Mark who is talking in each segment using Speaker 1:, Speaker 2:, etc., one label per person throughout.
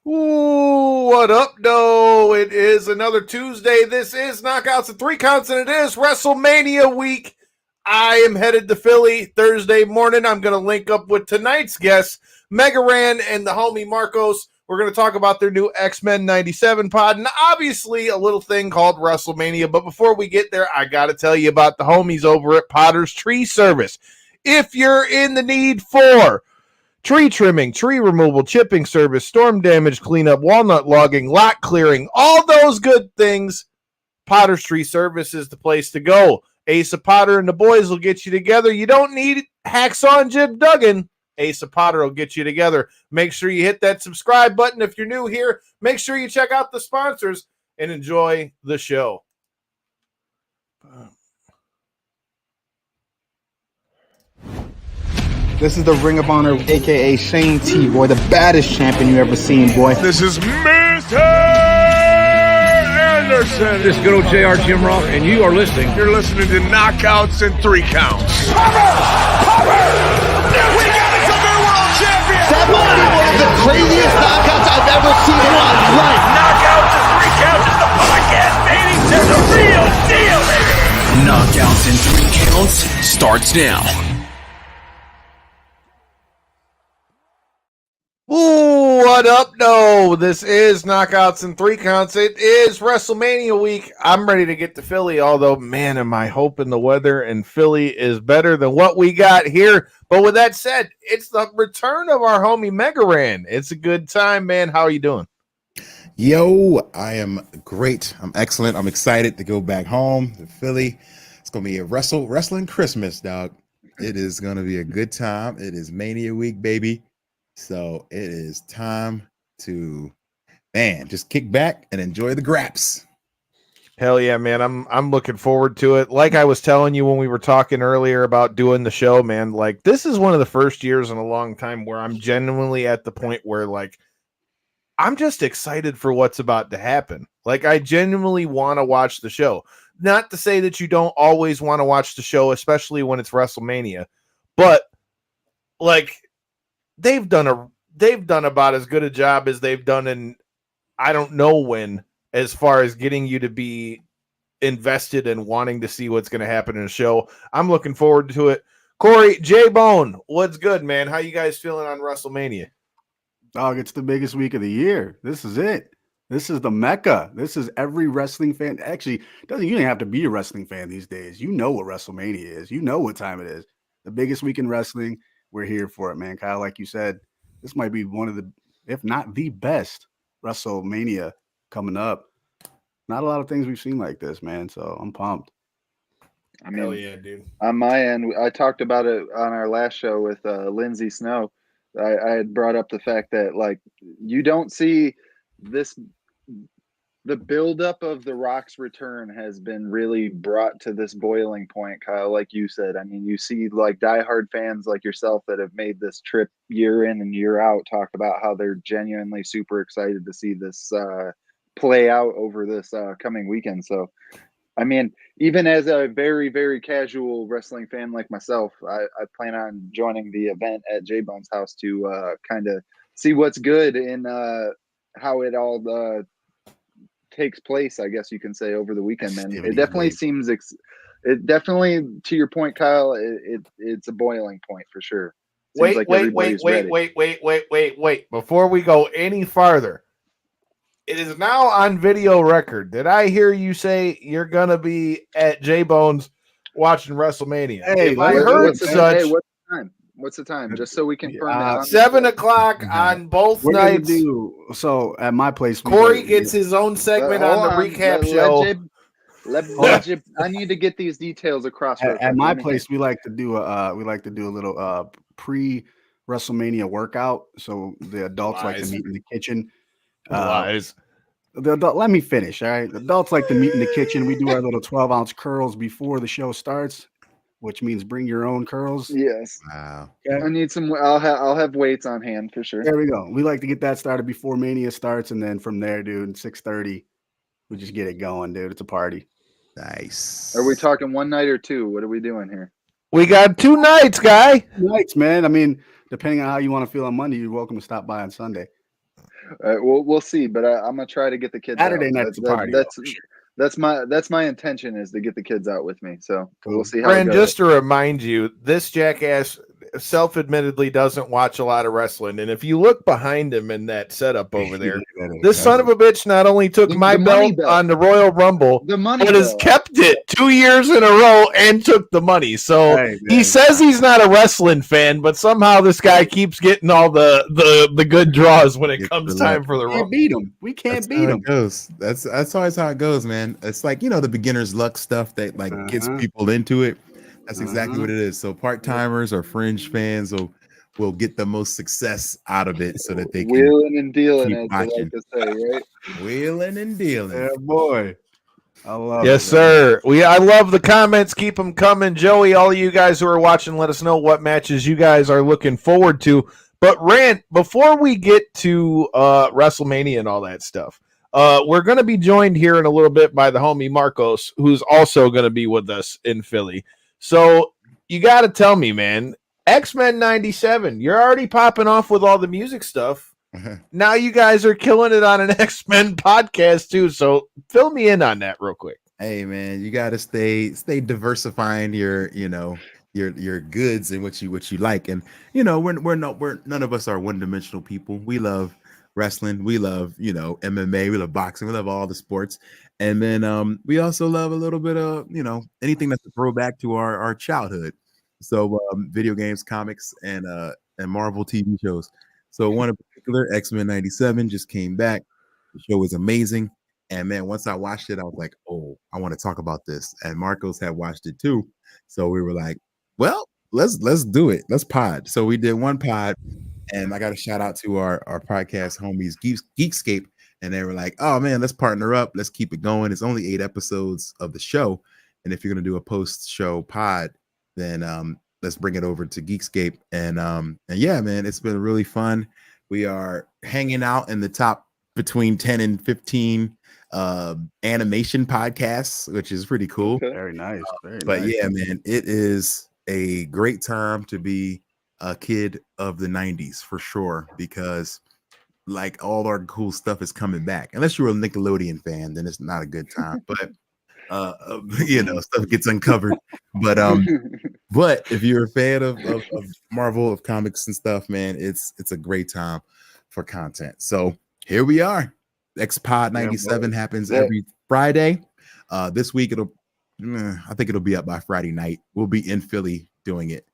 Speaker 1: Ooh, what up, no? It is another Tuesday. This is Knockouts and Three Counts, and it is WrestleMania week. I am headed to Philly Thursday morning. I'm going to link up with tonight's guests, Mega Ran and the homie Marcos. We're going to talk about their new X-Men 97 pod and obviously a little thing called WrestleMania. But before we get there, I got to tell you about the homies over at Potter's Tree Service. If you're in the need for tree trimming, tree removal, chipping service, storm damage cleanup, walnut logging, lot clearing, all those good things, Potter's Tree Service is the place to go. Asa Potter and the boys will get you together. You don't need Hacksaw and Jib Duggan. Asa Potter will get you together. Make sure you hit that subscribe button if you're new here. Make sure you check out the sponsors and enjoy the show.
Speaker 2: This is the Ring of Honor, a.k.a. Shane T, boy, the baddest champion you ever seen, boy.
Speaker 3: This is Mr. Anderson.
Speaker 4: This is good old JR Jim Ross, and you are listening.
Speaker 3: You're listening to Knockouts and Three Counts.
Speaker 5: Cover! We got a new world champion!
Speaker 2: That might be one of the craziest knockouts I've ever seen in my life.
Speaker 5: Knockouts and Three Counts is the podcast, baby! It's the real deal, baby!
Speaker 6: Knockouts and Three Counts starts now.
Speaker 1: Ooh, what up, no? This is Knockouts and Three Counts. It is WrestleMania week. I'm ready to get to Philly, although, man, am I hoping the weather in Philly is better than what we got here. But with that said, it's the return of our homie Mega Ran. It's a good time, man. How are you doing?
Speaker 7: Yo, I am great. I'm excellent. I'm excited to go back home to Philly. It's going to be a wrestling Christmas, dog. It is going to be a good time. It is Mania week, baby. So it is time to, just kick back and enjoy the graps.
Speaker 1: Hell yeah, man. I'm looking forward to it. Like I was telling you when we were talking earlier about doing the show, man, like this is one of the first years in a long time where I'm genuinely at the point where like I'm just excited for what's about to happen. Like I genuinely want to watch the show. Not to say that you don't always want to watch the show, especially when it's WrestleMania, but like they've done about as good a job as they've done in I don't know when, as far as getting you to be invested and wanting to see what's going to happen in the show. I'm looking forward to it. Corey, J-Bone, what's good, man? How you guys feeling on WrestleMania?
Speaker 8: Dog, it's the biggest week of the year. This is it. This is the Mecca. This is every wrestling fan. Actually, you don't have to be a wrestling fan these days. You know what WrestleMania is. You know what time it is. The biggest week in wrestling. We're here for it, man. Kyle, like you said, this might be one of the, if not the best WrestleMania coming up. Not a lot of things we've seen like this, man. So I'm pumped.
Speaker 9: I mean,
Speaker 1: hell yeah, dude.
Speaker 9: On my end, I talked about it on our last show with Lindsay Snow. I had brought up the fact that like you don't see this. The buildup of The Rock's return has been really brought to this boiling point, Kyle, like you said. I mean, you see like diehard fans like yourself that have made this trip year in and year out talk about how they're genuinely super excited to see this play out over this coming weekend. So, I mean, even as a very, very casual wrestling fan like myself, I plan on joining the event at J-Bone's house to kind of see what's good in how it all takes place, I guess you can say, over the weekend, man. It definitely seems it definitely, to your point, Kyle, it's a boiling point for sure. Seems
Speaker 1: Wait. Before we go any farther, it is now on video record. Did I hear you say you're gonna be at J-Bone's watching WrestleMania?
Speaker 8: Hey,
Speaker 1: if I heard such.
Speaker 9: Hey, what's the time? Just so we confirm.
Speaker 1: 7 o'clock on both nights.
Speaker 8: So at my place,
Speaker 1: Corey gets his own segment on the recap show.
Speaker 9: I need to get these details across.
Speaker 8: At my place, we like to do a little pre WrestleMania workout. So the adults like to meet in the kitchen. Let me finish. All right, the adults like to meet in the kitchen. We do our little 12-ounce curls before the show starts, which means bring your own curls.
Speaker 9: Yes.
Speaker 7: Wow.
Speaker 9: Okay. I need some. I'll have weights on hand for sure.
Speaker 8: There we go. We like to get that started before Mania starts, and then from there, dude, 6:30, we just get it going, dude. It's a party.
Speaker 7: Nice.
Speaker 9: Are we talking one night or two? What are we doing here?
Speaker 1: We got 2 nights, guy.
Speaker 8: 2 nights, man. I mean, depending on how you want to feel on Monday, you're welcome to stop by on Sunday.
Speaker 9: We'll see, but I'm gonna try to get the kids
Speaker 8: Saturday
Speaker 9: out.
Speaker 8: night's a party. Though, for sure.
Speaker 9: That's my intention is to get the kids out with me. So
Speaker 8: Cool.
Speaker 9: we'll see how it
Speaker 1: Ren,
Speaker 9: goes.
Speaker 1: just to remind you, this jackass self-admittedly doesn't watch a lot of wrestling, and if you look behind him in that setup over there, this son of a bitch not only took my
Speaker 9: money
Speaker 1: belt on the Royal Rumble,
Speaker 9: The money
Speaker 1: but has
Speaker 9: belt.
Speaker 1: kept it 2 years in a row and took the money. So
Speaker 8: Hey,
Speaker 1: he
Speaker 8: man.
Speaker 1: says he's not a wrestling fan, but somehow this guy keeps getting all the good draws when it
Speaker 7: Gets
Speaker 1: comes
Speaker 7: the
Speaker 1: time
Speaker 7: luck.
Speaker 1: for the
Speaker 8: We can't
Speaker 1: Rumble.
Speaker 8: beat him. We can't
Speaker 7: That's
Speaker 8: beat
Speaker 7: how
Speaker 8: him.
Speaker 7: it goes. That's always how it goes, man. It's like, you know, the beginner's luck stuff that like gets people into it. That's exactly what it is. So part-timers or fringe fans will get the most success out of it so that they can
Speaker 9: Wheeling and dealing,
Speaker 7: keep
Speaker 9: as they like
Speaker 7: watching.
Speaker 9: to say, right?
Speaker 7: Wheeling and dealing.
Speaker 8: Yeah, boy. I love
Speaker 1: Yes,
Speaker 8: it. man.
Speaker 1: sir. I love the comments. Keep them coming. Joey, all of you guys who are watching, let us know what matches you guys are looking forward to. But Rand, before we get to WrestleMania and all that stuff, we're going to be joined here in a little bit by the homie Marcos, who's also going to be with us in Philly. So you got to tell me, man, X-Men 97, you're already popping off with all the music stuff. Now you guys are killing it on an X-Men podcast too. So fill me in on that real quick.
Speaker 7: Hey man, you gotta stay diversifying your, you know, your goods and what you like. And you know, we're none of us are one-dimensional people. We love wrestling, we love, you know, MMA, we love boxing, we love all the sports. And then we also love a little bit of, you know, anything that's a throwback to our childhood. So video games, comics, and Marvel TV shows. So one in particular, X-Men 97 just came back. The show was amazing. And man, once I watched it, I was like, oh, I want to talk about this. And Marcos had watched it too. So we were like, well, let's do it. Let's pod. So we did one pod, and I got a shout out to our podcast homies, Geekscape. And they were like, oh man, let's partner up. Let's keep it going. It's only 8 episodes of the show. And if you're gonna do a post-show pod, then let's bring it over to Geekscape. And yeah, man, it's been really fun. We are hanging out in the top between 10 and 15 animation podcasts, which is pretty cool.
Speaker 9: Okay.
Speaker 8: Very nice. Very
Speaker 7: But
Speaker 8: nice.
Speaker 7: yeah, man, it is a great time to be a kid of the 90s for sure, because like all our cool stuff is coming back. Unless you're a Nickelodeon fan, then it's not a good time. But you know, stuff gets uncovered. But if you're a fan of Marvel, of comics and stuff, man, it's a great time for content. So here we are. X-Pod 97 happens every Friday. This week I think it'll be up by Friday night. We'll be in Philly doing it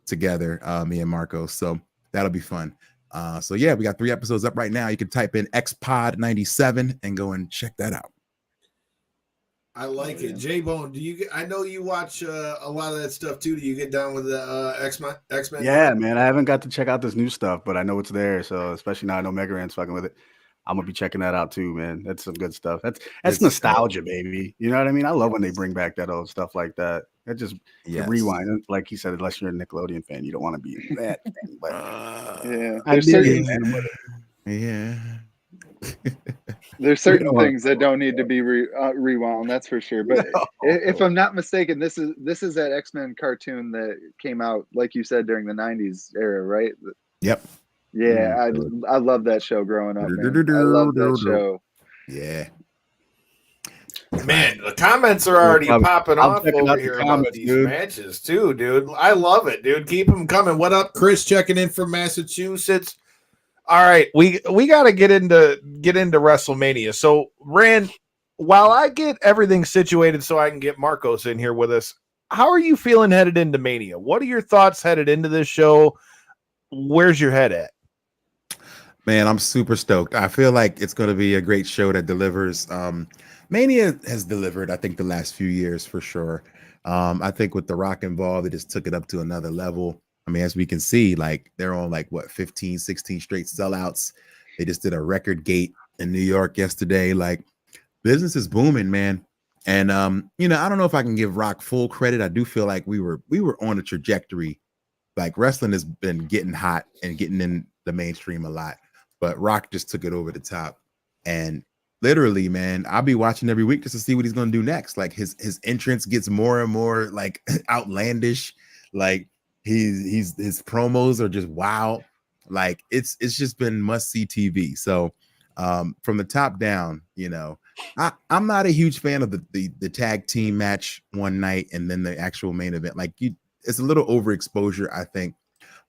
Speaker 7: together, me and Marco. So that'll be fun. So yeah, we got 3 episodes up right now. You can type in X-Pod 97 and go and check that out.
Speaker 1: I like it. J-Bone, I know you watch a lot of that stuff too. Do you get down with the X-Men?
Speaker 8: Yeah, man. I haven't got to check out this new stuff, but I know it's there. So especially now I know Mega Ran's fucking with it. I'm gonna be checking that out too, man. That's some good stuff. That's nostalgia, baby. You know what I mean? I love when they bring back that old stuff like that. It just rewind. Like he said, unless you're a Nickelodeon fan, you don't want to be in that thing. But
Speaker 9: Yeah,
Speaker 8: I
Speaker 9: there's
Speaker 8: There's
Speaker 9: certain things that don't need to be rewound. That's for sure. But if I'm not mistaken, this is that X-Men cartoon that came out, like you said, during the '90s era, right?
Speaker 7: Yep.
Speaker 9: Yeah, I love that show growing up, man. I love that show.
Speaker 7: Yeah.
Speaker 1: Man, the comments are already popping off
Speaker 8: checking
Speaker 1: over
Speaker 8: out the
Speaker 1: here about
Speaker 8: comments,
Speaker 1: these
Speaker 8: dude.
Speaker 1: matches too, dude. I love it, dude. Keep them coming. What up, Chris? Checking in from Massachusetts. All right, we got to get into WrestleMania. So, Rand, while I get everything situated so I can get Marcos in here with us, how are you feeling headed into Mania? What are your thoughts headed into this show? Where's your head at?
Speaker 7: Man, I'm super stoked. I feel like it's going to be a great show that delivers. Mania has delivered, I think, the last few years for sure. I think with The Rock involved, it just took it up to another level. I mean, as we can see, like they're on like 15, 16 straight sellouts. They just did a record gate in New York yesterday. Like business is booming, man. And you know, I don't know if I can give Rock full credit. I do feel like we were on a trajectory. Like wrestling has been getting hot and getting in the mainstream a lot, but Rock just took it over the top. And literally, man, I'll be watching every week just to see what he's gonna do next. Like his entrance gets more and more like outlandish. Like his promos are just wow. Like it's just been must see TV. So From the top down, I'm not a huge fan of the tag team match one night and then the actual main event. Like it's a little overexposure, I think,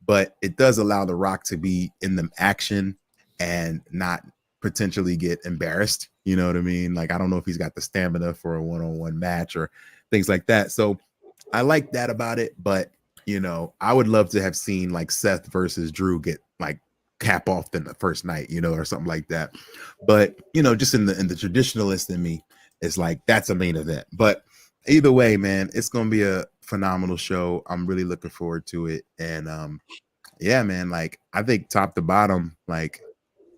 Speaker 7: but it does allow The Rock to be in the action and not potentially get embarrassed. You know what I mean? Like, I don't know if he's got the stamina for a one-on-one match or things like that. So I like that about it, but I would love to have seen like Seth versus Drew get like cap off in the first night, or something like that. But just in the traditionalist in me is like that's a main event. But either way, man, it's gonna be a phenomenal show. I'm really looking forward to it. And yeah, man, like I think top to bottom, like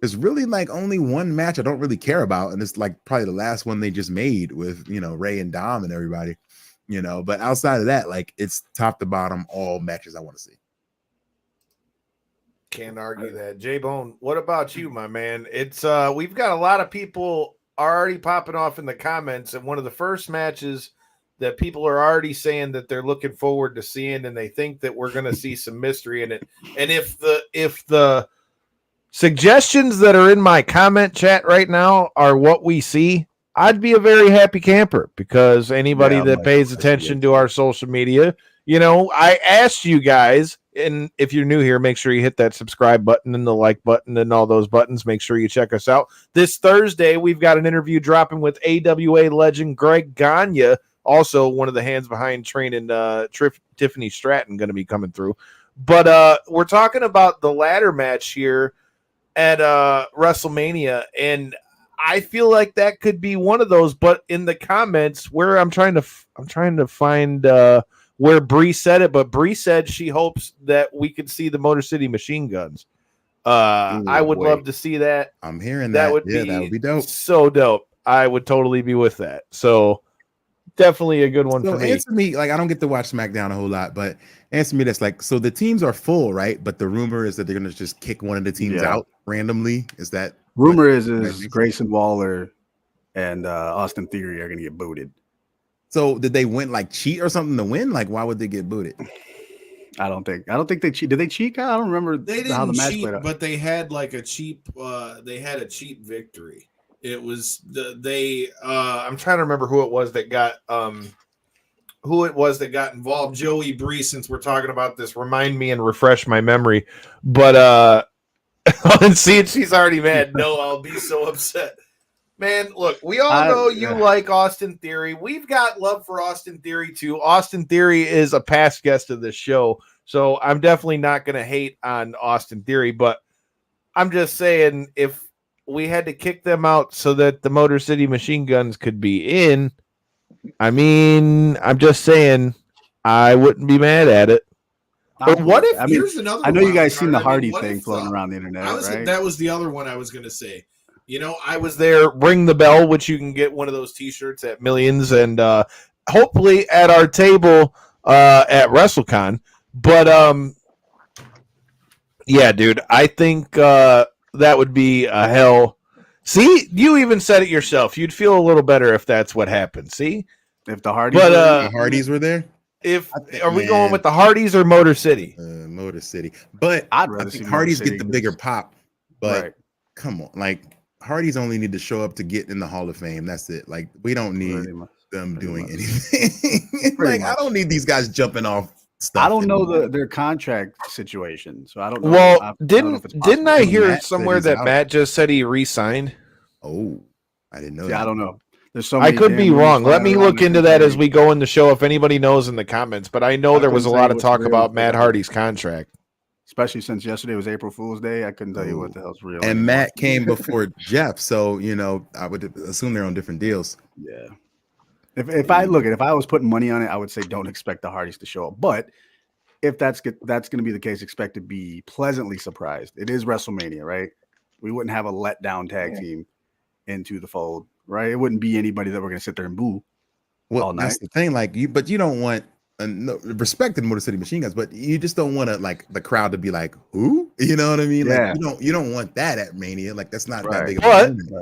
Speaker 7: there's really like only one match I don't really care about, and it's like probably the last one they just made with Ray and Dom and everybody. But outside of that, like it's top to bottom, all matches I want to see.
Speaker 1: Can't argue that. J-Bone, what about you, my man? It's we've got a lot of people already popping off in the comments, and one of the first matches that people are already saying that they're looking forward to seeing, and they think that we're going to see some mystery in it. And if the suggestions that are in my comment chat right now are what we see, I'd be a very happy camper, because anybody that pays attention to our social media, I asked you guys, and if you're new here, make sure you hit that subscribe button and the like button and all those buttons. Make sure you check us out. This Thursday, we've got an interview dropping with AWA legend Greg Gagne, also one of the hands behind training Tiffany Stratton, going to be coming through. But we're talking about the ladder match here at WrestleMania, and I feel like that could be one of those. But in the comments, where I'm trying to find where Bree said it, but Bree said she hopes that we could see the Motor City Machine Guns. I would love to see that.
Speaker 7: I'm hearing that. That would be dope.
Speaker 1: So dope. I would totally be with that. So definitely a good one for me.
Speaker 7: Answer me, like I don't get to watch SmackDown a whole lot, but answer me this: like, so the teams are full, right? But the rumor is that they're going to just kick one of the teams out randomly. Is that
Speaker 8: rumor? Is Grayson Waller and Austin Theory are going to get booted?
Speaker 7: So did they win, like cheat or something to win? Like, why would they get booted?
Speaker 8: I don't think they cheat. Did they cheat? I don't remember.
Speaker 10: They didn't
Speaker 8: how the match
Speaker 10: cheat,
Speaker 8: played out.
Speaker 10: but they had like a cheap. They had a cheap victory. It was I'm trying to remember who it was that got involved. Joey Bree, since we're talking about this, remind me and refresh my memory. But see it, she's already mad. No, I'll be so upset. Man, look, we all know you like Austin Theory. We've got love for Austin Theory too. Austin Theory is a past guest of this show, so I'm definitely not going to hate on Austin Theory, but I'm just saying if we had to kick them out so that the Motor City Machine Guns could be in, I mean, I'm just saying I wouldn't be mad at it. But what if here's another
Speaker 8: I know
Speaker 10: one,
Speaker 8: you guys seen the Hardy
Speaker 10: what
Speaker 8: thing
Speaker 10: if,
Speaker 8: floating around the internet, right?
Speaker 10: That was the other one I was going to say.
Speaker 1: I was there, Ring the Bell, which you can get one of those t-shirts at Millions, and hopefully at our table at WrestleCon. But yeah, dude, I think that would be a hell. See, you even said it yourself. You'd feel a little better if that's what happened. See,
Speaker 8: if the Hardys,
Speaker 7: the Hardys were there.
Speaker 1: Are we going with the Hardys or Motor City?
Speaker 7: Motor City, but
Speaker 8: I'd rather
Speaker 7: see
Speaker 8: see
Speaker 7: Hardys
Speaker 8: Motor
Speaker 7: get the
Speaker 8: City.
Speaker 7: bigger pop. But
Speaker 8: Right.
Speaker 7: come on, like Hardys only need to show up to get in the Hall of Fame. That's it. Like we don't need them doing anything. Like I don't need these guys jumping off stuff.
Speaker 8: I don't know their contract situation, so I don't know.
Speaker 1: Well,
Speaker 8: I don't know if it's
Speaker 1: didn't I
Speaker 8: possible.
Speaker 1: hear
Speaker 7: Matt
Speaker 1: somewhere
Speaker 7: said he's
Speaker 1: that
Speaker 7: out.
Speaker 1: Matt just said he re-signed?
Speaker 7: Oh, I didn't know.
Speaker 8: Yeah,
Speaker 7: that.
Speaker 8: I don't know. There's so
Speaker 1: I
Speaker 8: many
Speaker 1: could be
Speaker 8: damn
Speaker 1: wrong.
Speaker 8: rumors
Speaker 1: Let me
Speaker 8: flying
Speaker 1: look
Speaker 8: around
Speaker 1: into
Speaker 8: the
Speaker 1: that as
Speaker 8: country.
Speaker 1: we go in the show. If anybody knows in the comments, but I know
Speaker 8: I
Speaker 1: there was a
Speaker 8: couldn't
Speaker 1: lot
Speaker 8: tell
Speaker 1: of
Speaker 8: you
Speaker 1: talk
Speaker 8: what's
Speaker 1: about
Speaker 8: real.
Speaker 1: Matt Hardy's contract.
Speaker 8: Especially since yesterday was April Fool's Day. I couldn't tell you what the hell's real.
Speaker 7: And
Speaker 8: anymore.
Speaker 7: Matt came before Jeff, so I would assume they're on different deals.
Speaker 8: Yeah. If I was putting money on it, I would say don't expect the Hardys to show up. But if that's going to be the case, expect to be pleasantly surprised. It is WrestleMania, right? We wouldn't have a letdown tag team into the fold, right? It wouldn't be anybody that we're going to sit there and boo
Speaker 7: Well,
Speaker 8: all night.
Speaker 7: that's the thing. Like you don't want respect the Motor City Machine Guns, but you just don't want to like the crowd to be like, who? You know what I mean?
Speaker 8: Yeah.
Speaker 7: Like you don't want that at Mania. Like that's not that
Speaker 8: Right.
Speaker 7: big of
Speaker 1: But
Speaker 7: a moment.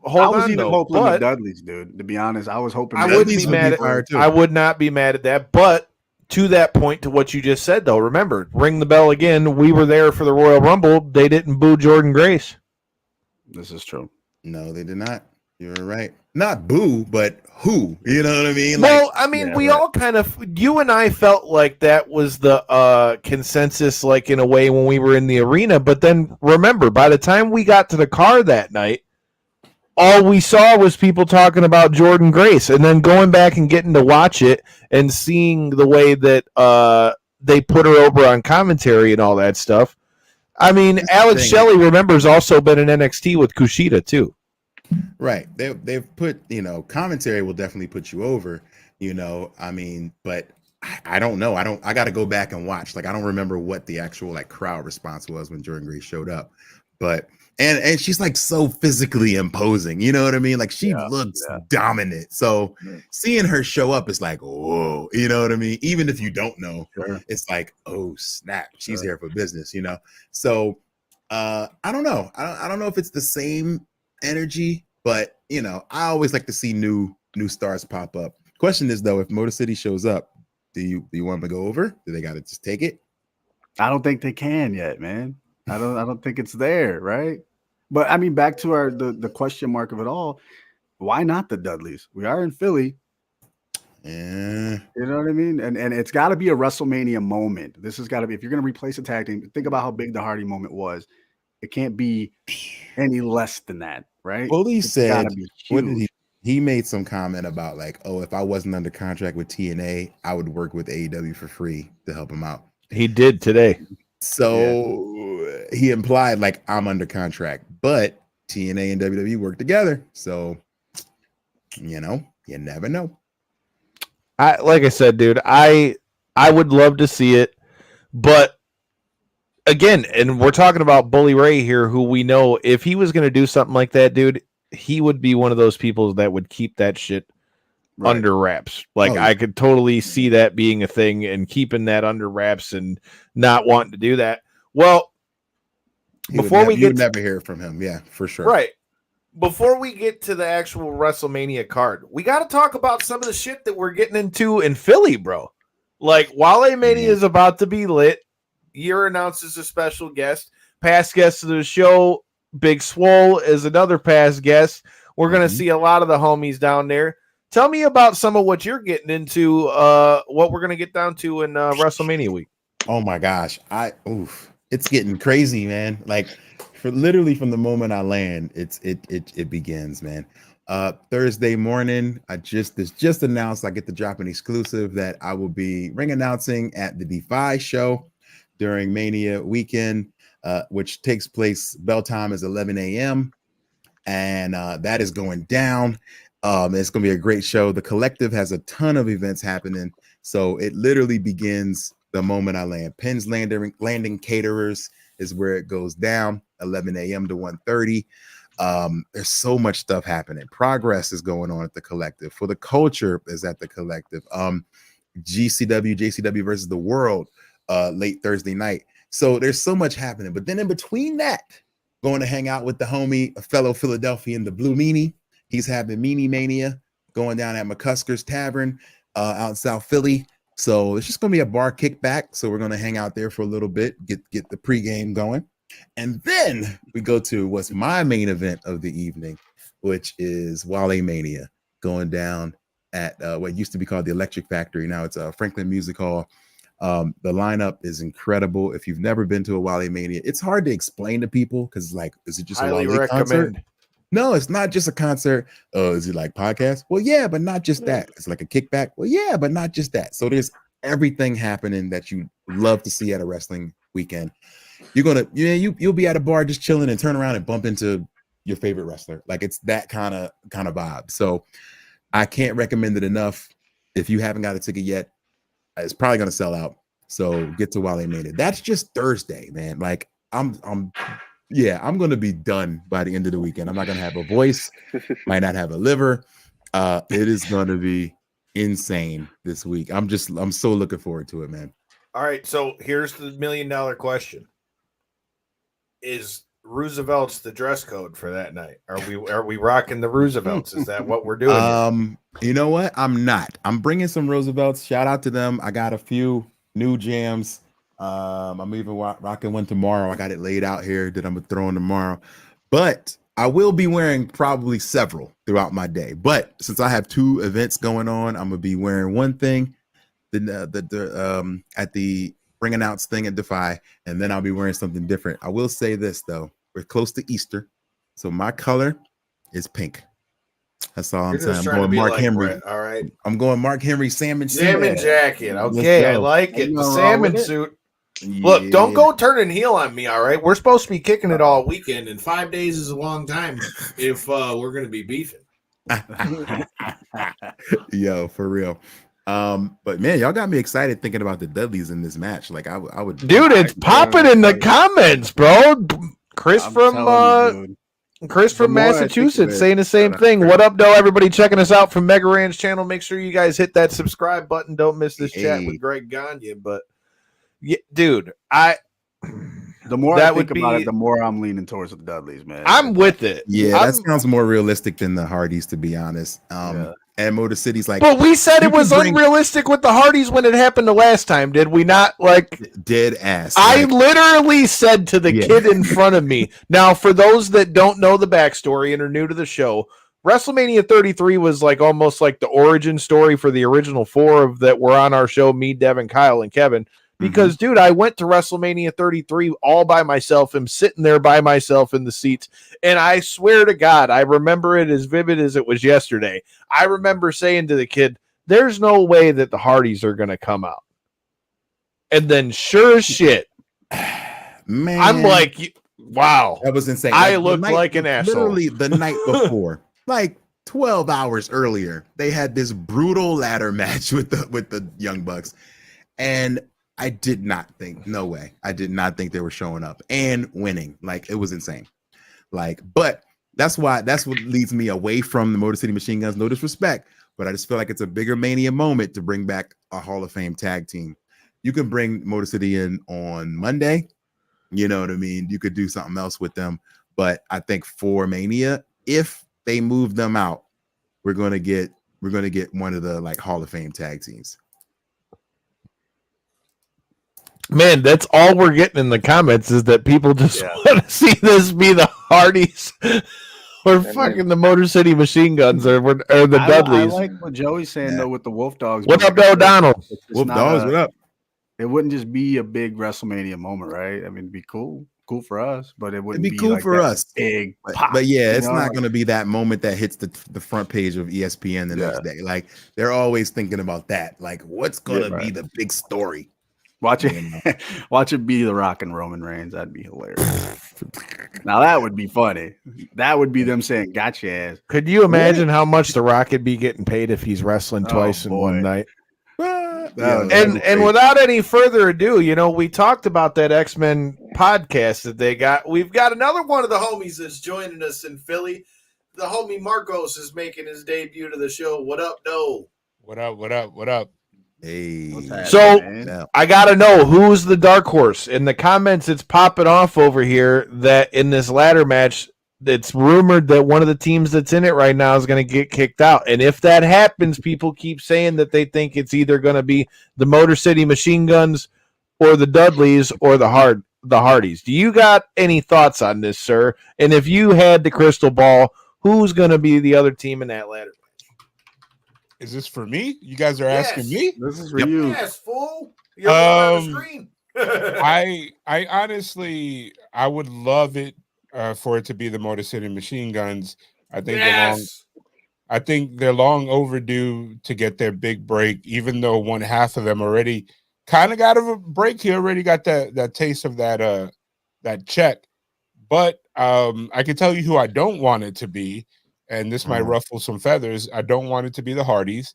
Speaker 8: I was even hoping the Dudleys, dude. To be honest, I was hoping.
Speaker 1: I
Speaker 8: that-
Speaker 1: wouldn't be
Speaker 7: would
Speaker 1: mad
Speaker 7: be
Speaker 1: at.
Speaker 7: fire, too.
Speaker 1: I would not be mad at that. But to that point, to what you just said, though, remember, ring the bell again. We were there for the Royal Rumble. They didn't boo Jordan Grace.
Speaker 8: This is true.
Speaker 7: No, they did not. You're right. Not boo, but who? You know what I mean?
Speaker 10: Well, I mean, we all kind of, you and I felt like that was the consensus, like in a way when we were in the arena. But then remember, by the time we got to the car that night, all we saw was people talking about Jordan Grace, and then going back and getting to watch it and seeing the way that they put her over on commentary and all that stuff. I mean, Alex Shelley, remembers, also been in NXT with Kushida too.
Speaker 7: Right. They've put, commentary will definitely put you over, I mean, but I don't know. I got to go back and watch. Like, I don't remember what the actual like crowd response was when Jordan Grace showed up, but and she's like so physically imposing, you know what I mean? Like she looks dominant. So seeing her show up is like, whoa, you know what I mean? Even if you don't know, it's like, oh snap, she's here for business, So I don't know. I don't know if it's the same energy, but I always like to see new stars pop up. Question is though, if Motor City shows up, do you want them to go over? Do they got to just take it?
Speaker 8: I don't think they can yet, man. I don't think it's there, right? But I mean, back to the question mark of it all. Why not the Dudleys? We are in Philly.
Speaker 7: Yeah.
Speaker 8: You know what I mean? And it's got to be a WrestleMania moment. This has got to be, if you're going to replace a tag team, think about how big the Hardy moment was. It can't be any less than that, right?
Speaker 7: Well, he said, what did he made some comment about like, oh, if I wasn't under contract with TNA, I would work with AEW for free to help him out.
Speaker 10: He did today.
Speaker 7: So he implied like I'm under contract, but TNA and WWE work together. So, you never know.
Speaker 10: Like I said, dude, I would love to see it, but again, and we're talking about Bully Ray here, who we know if he was going to do something like that, dude, he would be one of those people that would keep that shit under wraps. Like I could totally see that being a thing and keeping that under wraps and not wanting to do that. Well, before we
Speaker 7: you'd never hear from him. Yeah, for sure.
Speaker 10: Right. Before we get to the actual WrestleMania card, we got to talk about some of the shit that we're getting into in Philly, bro. Like, Wale Mania is about to be lit. Year announces a special guest. Past guest of the show, Big Swole, is another past guest. We're going to see a lot of the homies down there. Tell me about some of what you're getting into, what we're going to get down to in WrestleMania week.
Speaker 7: Oh my gosh. It's getting crazy, man. Like literally from the moment I land, it begins, man. Thursday morning, this just announced, I get to drop an exclusive that I will be ring announcing at the Defy show during Mania weekend, which takes place, bell time is 11 a.m. And that is going down. It's going to be a great show. The Collective has a ton of events happening. So it literally begins the moment I land. Penn's Landing Caterers is where it goes down, 11 a.m. to 1:30. There's so much stuff happening. Progress is going on at the Collective. For the Culture is at the Collective. JCW versus the World late Thursday night. So there's so much happening. But then in between that, going to hang out with the homie, a fellow Philadelphian, the Blue Meanie. He's having Meanie Mania going down at McCusker's Tavern out in South Philly. So it's just going to be a bar kickback. So we're going to hang out there for a little bit, get the pregame going. And then we go to what's my main event of the evening, which is Wale Mania going down at what used to be called the Electric Factory. Now it's Franklin Music Hall. The lineup is incredible. If you've never been to a Wale Mania, it's hard to explain to people because like, is it just a Wale concert? No, it's not just a concert. Oh, is it like podcast? Well, yeah, but not just that. It's like a kickback. Well, yeah, but not just that. So there's everything happening that you love to see at a wrestling weekend. You'll be at a bar just chilling and turn around and bump into your favorite wrestler. Like it's that kind of vibe. So I can't recommend it enough. If you haven't got a ticket yet, it's probably going to sell out. So get to Wale Mania. That's just Thursday, man. Like I'm going to be done by the end of the weekend. I'm not going to have a voice, might not have a liver. It is going to be insane this week. I'm so looking forward to it, man.
Speaker 10: All right. So here's the $1 million question. Is Roosevelt's the dress code for that night? Are we rocking the Roosevelts? Is that what we're doing?
Speaker 7: You know what? I'm not. I'm bringing some Roosevelts. Shout out to them. I got a few new jams. I'm even rocking one tomorrow. I got it laid out here that I'm gonna throw in tomorrow. But I will be wearing probably several throughout my day, but since I have 2 events going on, I'm gonna be wearing one thing, at the ring announce thing at Defy, and then I'll be wearing something different. I will say this though, we're close to Easter, so my color is pink. That's all I'm saying. I'm going Mark Henry.
Speaker 10: Brett, all right.
Speaker 7: I'm going Mark Henry salmon
Speaker 10: jacket. Okay, I like it. The salmon suit.
Speaker 7: Yeah.
Speaker 10: Look, don't go turning heel on me, all right? We're supposed to be kicking it all weekend, and 5 days is a long time if we're going to be beefing.
Speaker 7: Yo, for real. But man, y'all got me excited thinking about the Dudleys in this match. Like I would,
Speaker 10: dude, it's popping in the comments, bro. Chris from Massachusetts saying the same thing. What up, though? Everybody checking us out from Mega Ranch channel. Make sure you guys hit that subscribe button. Don't miss this chat with Greg Gagne. But yeah, dude,
Speaker 8: the more I think about it, the more I'm leaning towards the Dudleys, man.
Speaker 10: I'm with it.
Speaker 7: Yeah, that sounds more realistic than the Hardys, to be honest. And Motor City's like,
Speaker 10: but we said it was unrealistic with the Hardys when it happened the last time, did we not? Like,
Speaker 7: dead ass.
Speaker 10: I literally said to the kid in front of me. Now, for those that don't know the backstory and are new to the show, WrestleMania 33 was like almost like the origin story for the original 4 that were on our show, me, Devin, Kyle, and Kevin. Because, dude, I went to WrestleMania 33 all by myself. I'm sitting there by myself in the seats. And I swear to God, I remember it as vivid as it was yesterday. I remember saying to the kid, there's no way that the Hardys are going to come out. And then sure as shit,
Speaker 7: man,
Speaker 10: I'm like, wow.
Speaker 7: That was insane.
Speaker 10: I looked like an asshole.
Speaker 7: Literally the night before, like 12 hours earlier, they had this brutal ladder match with the Young Bucks. And I did not think, no way. I did not think they were showing up and winning. Like, it was insane. Like, but that's what leads me away from the Motor City Machine Guns. No disrespect, but I just feel like it's a bigger Mania moment to bring back a Hall of Fame tag team. You can bring Motor City in on Monday. You know what I mean? You could do something else with them. But I think for Mania, if they move them out, we're gonna get one of the like Hall of Fame tag teams.
Speaker 10: Man, that's all we're getting in the comments is that people just want to see this be the Hardys or fucking the Motor City Machine Guns or the Dudleys.
Speaker 8: I like what Joey's saying though with the Wolf Dogs.
Speaker 10: What up, though, Donald?
Speaker 7: Wolf Dogs, what up?
Speaker 8: It wouldn't just be a big WrestleMania moment, right? I mean, it'd be cool for us, but it wouldn't
Speaker 7: be cool
Speaker 8: like
Speaker 7: for us.
Speaker 8: Big,
Speaker 7: but yeah, it's not going to be that moment that hits the front page of ESPN the next day. Like they're always thinking about that. Like, what's going to be the big story?
Speaker 8: Watch it be The Rock and Roman Reigns. That'd be hilarious. Now that would be funny. That would be them saying, "Gotcha ass."
Speaker 10: Could you imagine how much The Rock would be getting paid if he's wrestling twice in one night? And without any further ado, we talked about that X-Men podcast that they got. We've got another one of the homies that's joining us in Philly. The homie Marcos is making his debut to the show. What up, Doe?
Speaker 3: What up?
Speaker 7: Hey,
Speaker 10: so I gotta know who's the dark horse. In the comments, it's popping off over here that in this ladder match, it's rumored that one of the teams that's in it right now is going to get kicked out. And if that happens, people keep saying that they think it's either going to be the Motor City Machine Guns or the Dudleys or the Hardys. Do you got any thoughts on this, sir? And if you had the crystal ball, who's going to be the other team in that ladder match?
Speaker 3: Is this for me? You guys are asking me?
Speaker 8: This is for you.
Speaker 10: Yes, fool. You're on the screen.
Speaker 3: I honestly, I would love it for it to be the Motor City Machine Guns. I think they're long overdue to get their big break, even though one half of them already kind of got a break. He already got that taste of that check. But I can tell you who I don't want it to be. And this might ruffle some feathers. I don't want it to be the Hardys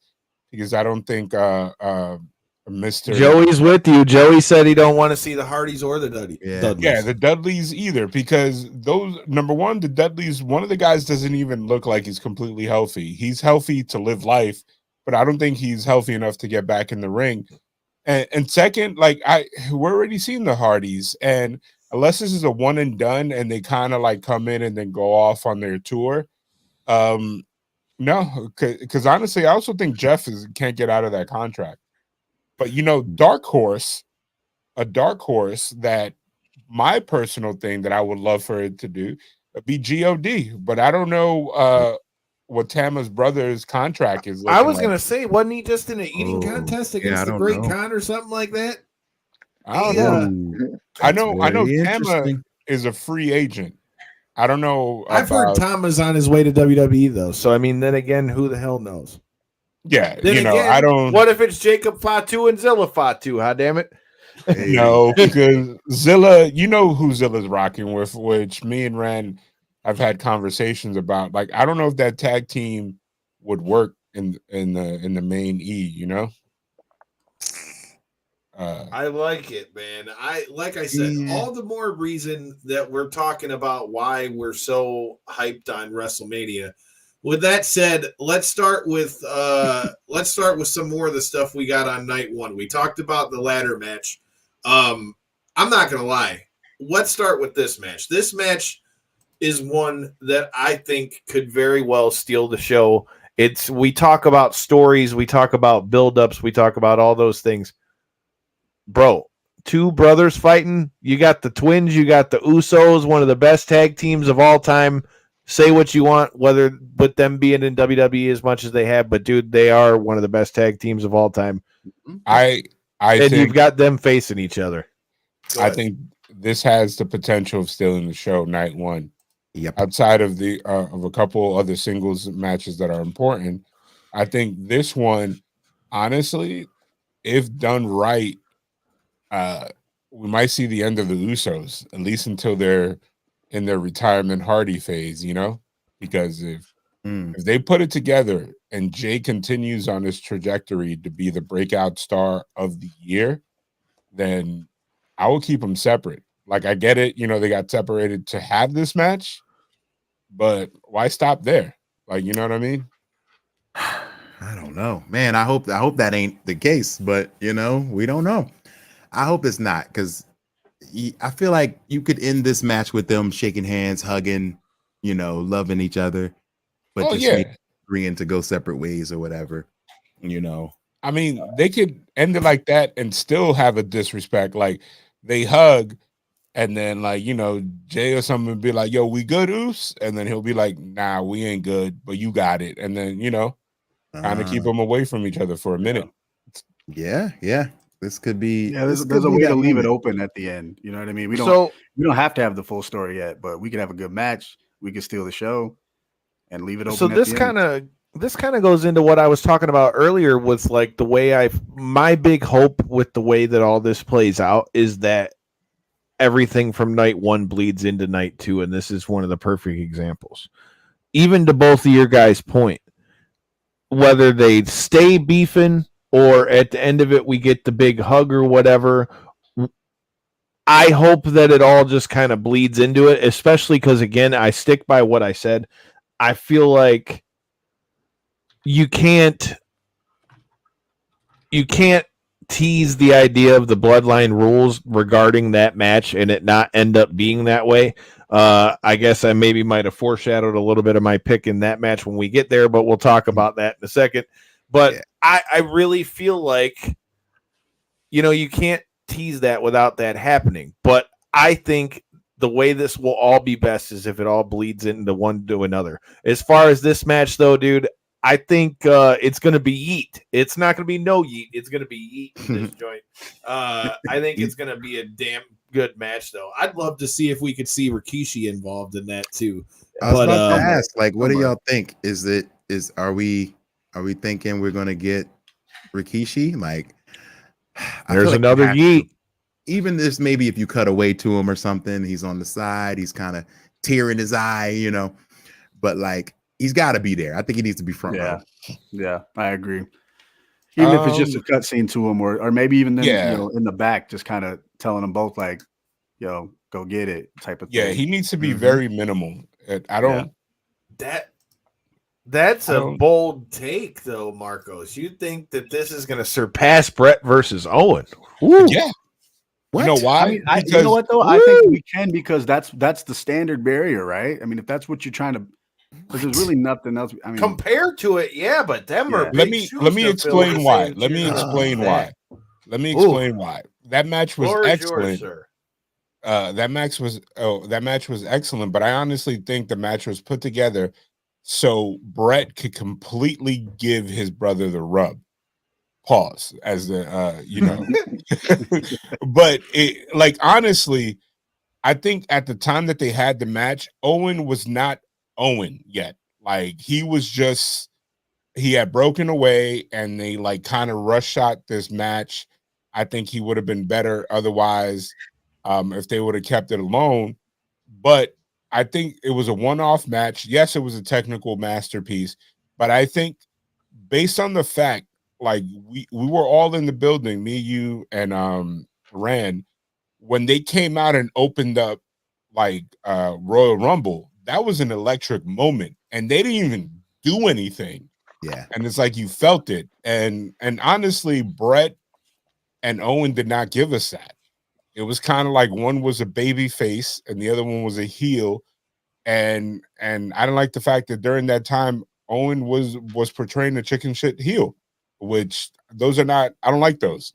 Speaker 3: because I don't think Mr.
Speaker 10: Joey's with you. Joey said he don't want to see the Hardys or the Dudleys.
Speaker 3: Yeah, the Dudleys either because those, number one, the Dudleys, one of the guys doesn't even look like he's completely healthy. He's healthy to live life, but I don't think he's healthy enough to get back in the ring. And second, we're already seeing the Hardys, and unless this is a one and done and they kind of like come in and then go off on their tour. No, because honestly, I also think Jeff can't get out of that contract. But a dark horse that my personal thing that I would love for it to do be God. But I don't know what Tama's brother's contract is.
Speaker 10: I was
Speaker 3: like.
Speaker 10: gonna say, wasn't he just in an eating contest
Speaker 7: I
Speaker 10: against the
Speaker 7: don't
Speaker 10: Great
Speaker 7: know.
Speaker 10: Khan or something like that?
Speaker 3: I don't know.
Speaker 7: Ooh,
Speaker 3: I
Speaker 7: that's
Speaker 3: know
Speaker 7: very
Speaker 3: Tama
Speaker 7: interesting.
Speaker 3: is a free agent. I don't know.
Speaker 10: I've heard Tama's on his way to WWE though. So I mean, then again, who the hell knows?
Speaker 3: Yeah,
Speaker 10: Then
Speaker 3: you know,
Speaker 10: again,
Speaker 3: I don't.
Speaker 10: What if it's Jacob Fatu and Zilla Fatu? How damn it?
Speaker 3: No, because Zilla, you know who Zilla's rocking with, which me and Ren have had conversations about. Like, I don't know if that tag team would work in the main E. You know.
Speaker 10: I like it, man. Like I said, all the more reason that we're talking about why we're so hyped on WrestleMania. With that said, let's start with some more of the stuff we got on night one. We talked about the ladder match. I'm not gonna lie. Let's start with this match. This match is one that I think could very well steal the show. We talk about stories, we talk about build-ups, we talk about all those things. Bro, two brothers fighting. You got the twins, you got the Usos, one of the best tag teams of all time. Say what you want, whether with them being in WWE as much as they have, but dude, they are one of the best tag teams of all time.
Speaker 3: I
Speaker 10: and
Speaker 3: think
Speaker 10: you've got them facing each other.
Speaker 3: I think this has the potential of stealing the show night one.
Speaker 7: Yep.
Speaker 3: Outside of the of a couple other singles matches that are important, I think this one, honestly, if done right, we might see the end of the Usos, at least until they're in their retirement Hardy phase, you know? Because if they put it together and Jay continues on his trajectory to be the breakout star of the year, then I will keep them separate. Like, I get it, you know, they got separated to have this match, but why stop there? Like, you know what I mean?
Speaker 7: I don't know, man. I hope that ain't the case, but you know, we don't know. I hope it's not, because I feel like you could end this match with them shaking hands, hugging, you know, loving each other, but agreeing to go separate ways or whatever, you know.
Speaker 3: I mean, they could end it like that and still have a disrespect. Like, they hug, and then, like, you know, Jay or something would be like, yo, we good, Oos? And then he'll be like, nah, we ain't good, but you got it. And then, you know, kind of keep them away from each other for a minute.
Speaker 7: Yeah. This could be.
Speaker 8: Yeah, there's a way to leave it open at the end. You know what I mean? We don't have to have the full story yet, but we could have a good match. We could steal the show and leave it open.
Speaker 10: So this kind of goes into what I was talking about earlier with like the way my big hope with the way that all this plays out is that everything from night one bleeds into night two, and this is one of the perfect examples. Even to both of your guys' point, whether they stay beefing or at the end of it we get the big hug or whatever, I hope that it all just kind of bleeds into it, especially because, again, I stick by what I said. I feel like you can't tease the idea of the bloodline rules regarding that match and it not end up being that way. I guess I maybe might have foreshadowed a little bit of my pick in that match when we get there, but we'll talk about that in a second. But I really feel like, you know, you can't tease that without that happening. But I think the way this will all be best is if it all bleeds into one to another. As far as this match, though, dude, I think it's going to be yeet. It's not going to be no yeet. It's going to be yeet in this joint. I think it's going to be a damn good match, though. I'd love to see if we could see Rikishi involved in that, too.
Speaker 7: I was about to ask, like, what do y'all think? Are we thinking we're going to get Rikishi? Like,
Speaker 10: there's another yeet.
Speaker 7: Even this, maybe if you cut away to him or something, he's on the side, he's kind of tearing his eye, you know, but like, he's got to be there. I think he needs to be front row.
Speaker 8: Yeah, I agree. Even if it's just a cutscene to him, or maybe even then, you know, in the back, just kind of telling them both like, "Yo, go get it," type of thing.
Speaker 3: Yeah, he needs to be very minimal. I don't.
Speaker 10: That's a bold take, though, Marcos. You think that this is going to surpass Brett versus Owen?
Speaker 3: Ooh. Yeah. What? You know why?
Speaker 8: I mean, you know what though? I think we can, because that's the standard barrier, right? I mean, if that's what you're trying to. Because there's really nothing else. I mean,
Speaker 10: compared to it, yeah, but them are.
Speaker 3: Let me explain why. Let me explain why. That match was excellent.
Speaker 10: Yours,
Speaker 3: that match was excellent, but I honestly think the match was put together so Brett could completely give his brother the rub. Pause as the but it, like, honestly, I think at the time that they had the match, Owen was not Owen yet. Like, he had broken away, and they like kind of rush shot this match. I think he would have been better otherwise, if they would have kept it alone. But I think it was a one-off match. Yes, it was a technical masterpiece, but I think based on the fact, like, we were all in the building, me, you, and Rand, when they came out and opened up like Royal Rumble, that was an electric moment, and they didn't even do anything.
Speaker 7: Yeah.
Speaker 3: And it's like you felt it. And honestly, Brett and Owen did not give us that. It was kind of like one was a baby face and the other one was a heel. And I didn't like the fact that during that time Owen was portraying a chicken shit heel, which those are not, I don't like those.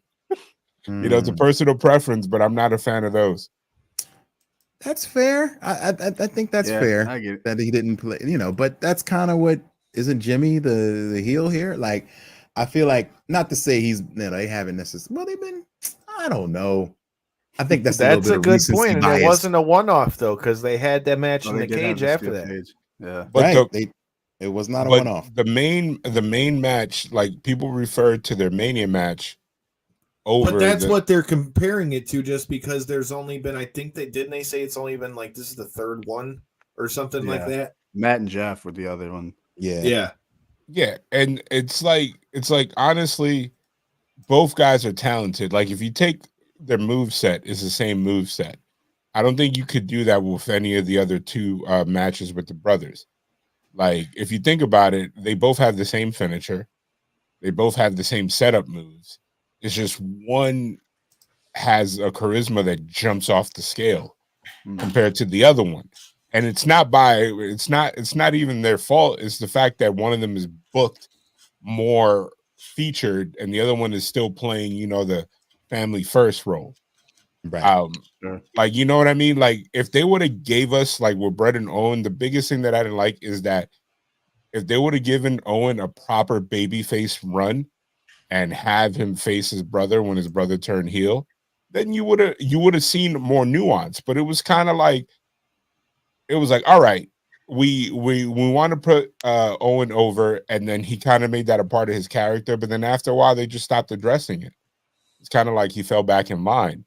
Speaker 3: You know, it's a personal preference, but I'm not a fan of those.
Speaker 7: That's fair. I think that's fair.
Speaker 8: I get it.
Speaker 7: That he didn't play, but that's kind of what, isn't Jimmy the heel here? Like, I feel like, not to say they haven't necessarily, well, they've been, I don't know. I think that's
Speaker 10: a
Speaker 7: little bit
Speaker 10: good
Speaker 7: of
Speaker 10: point, and
Speaker 7: bias.
Speaker 10: it wasn't a one-off though, because they had that match
Speaker 8: Oh,
Speaker 10: in
Speaker 8: they
Speaker 10: the
Speaker 8: did have
Speaker 10: cage
Speaker 8: the
Speaker 10: after
Speaker 8: steel
Speaker 10: that.
Speaker 8: cage. Yeah,
Speaker 3: But
Speaker 7: right. It was not a
Speaker 3: but
Speaker 7: one-off.
Speaker 3: the main match, like, people referred to their Mania match over.
Speaker 1: But that's what they're comparing it to, just because there's only been, I think they say it's only been like, this is the third one or something like that.
Speaker 8: Matt and Jeff were the other one.
Speaker 7: Yeah.
Speaker 3: Yeah, and it's like honestly, both guys are talented. Like, if you take their move set, is the same move set. I don't think you could do that with any of the other two matches with the brothers. Like, if you think about it, they both have the same finisher. They both have the same setup moves. It's just one has a charisma that jumps off the scale compared to the other one. And it's not even their fault. It's the fact that one of them is booked more featured and the other one is still playing, the family first role.
Speaker 7: Right.
Speaker 3: Like, you know what I mean? Like, if they would have gave us, like, with Brett and Owen, the biggest thing that I didn't like is that if they would have given Owen a proper babyface run and have him face his brother when his brother turned heel, then you would have seen more nuance. But it was kind of like, all right, we want to put Owen over, and then he kind of made that a part of his character. But then after a while, they just stopped addressing it. It's kind of like he fell back in line.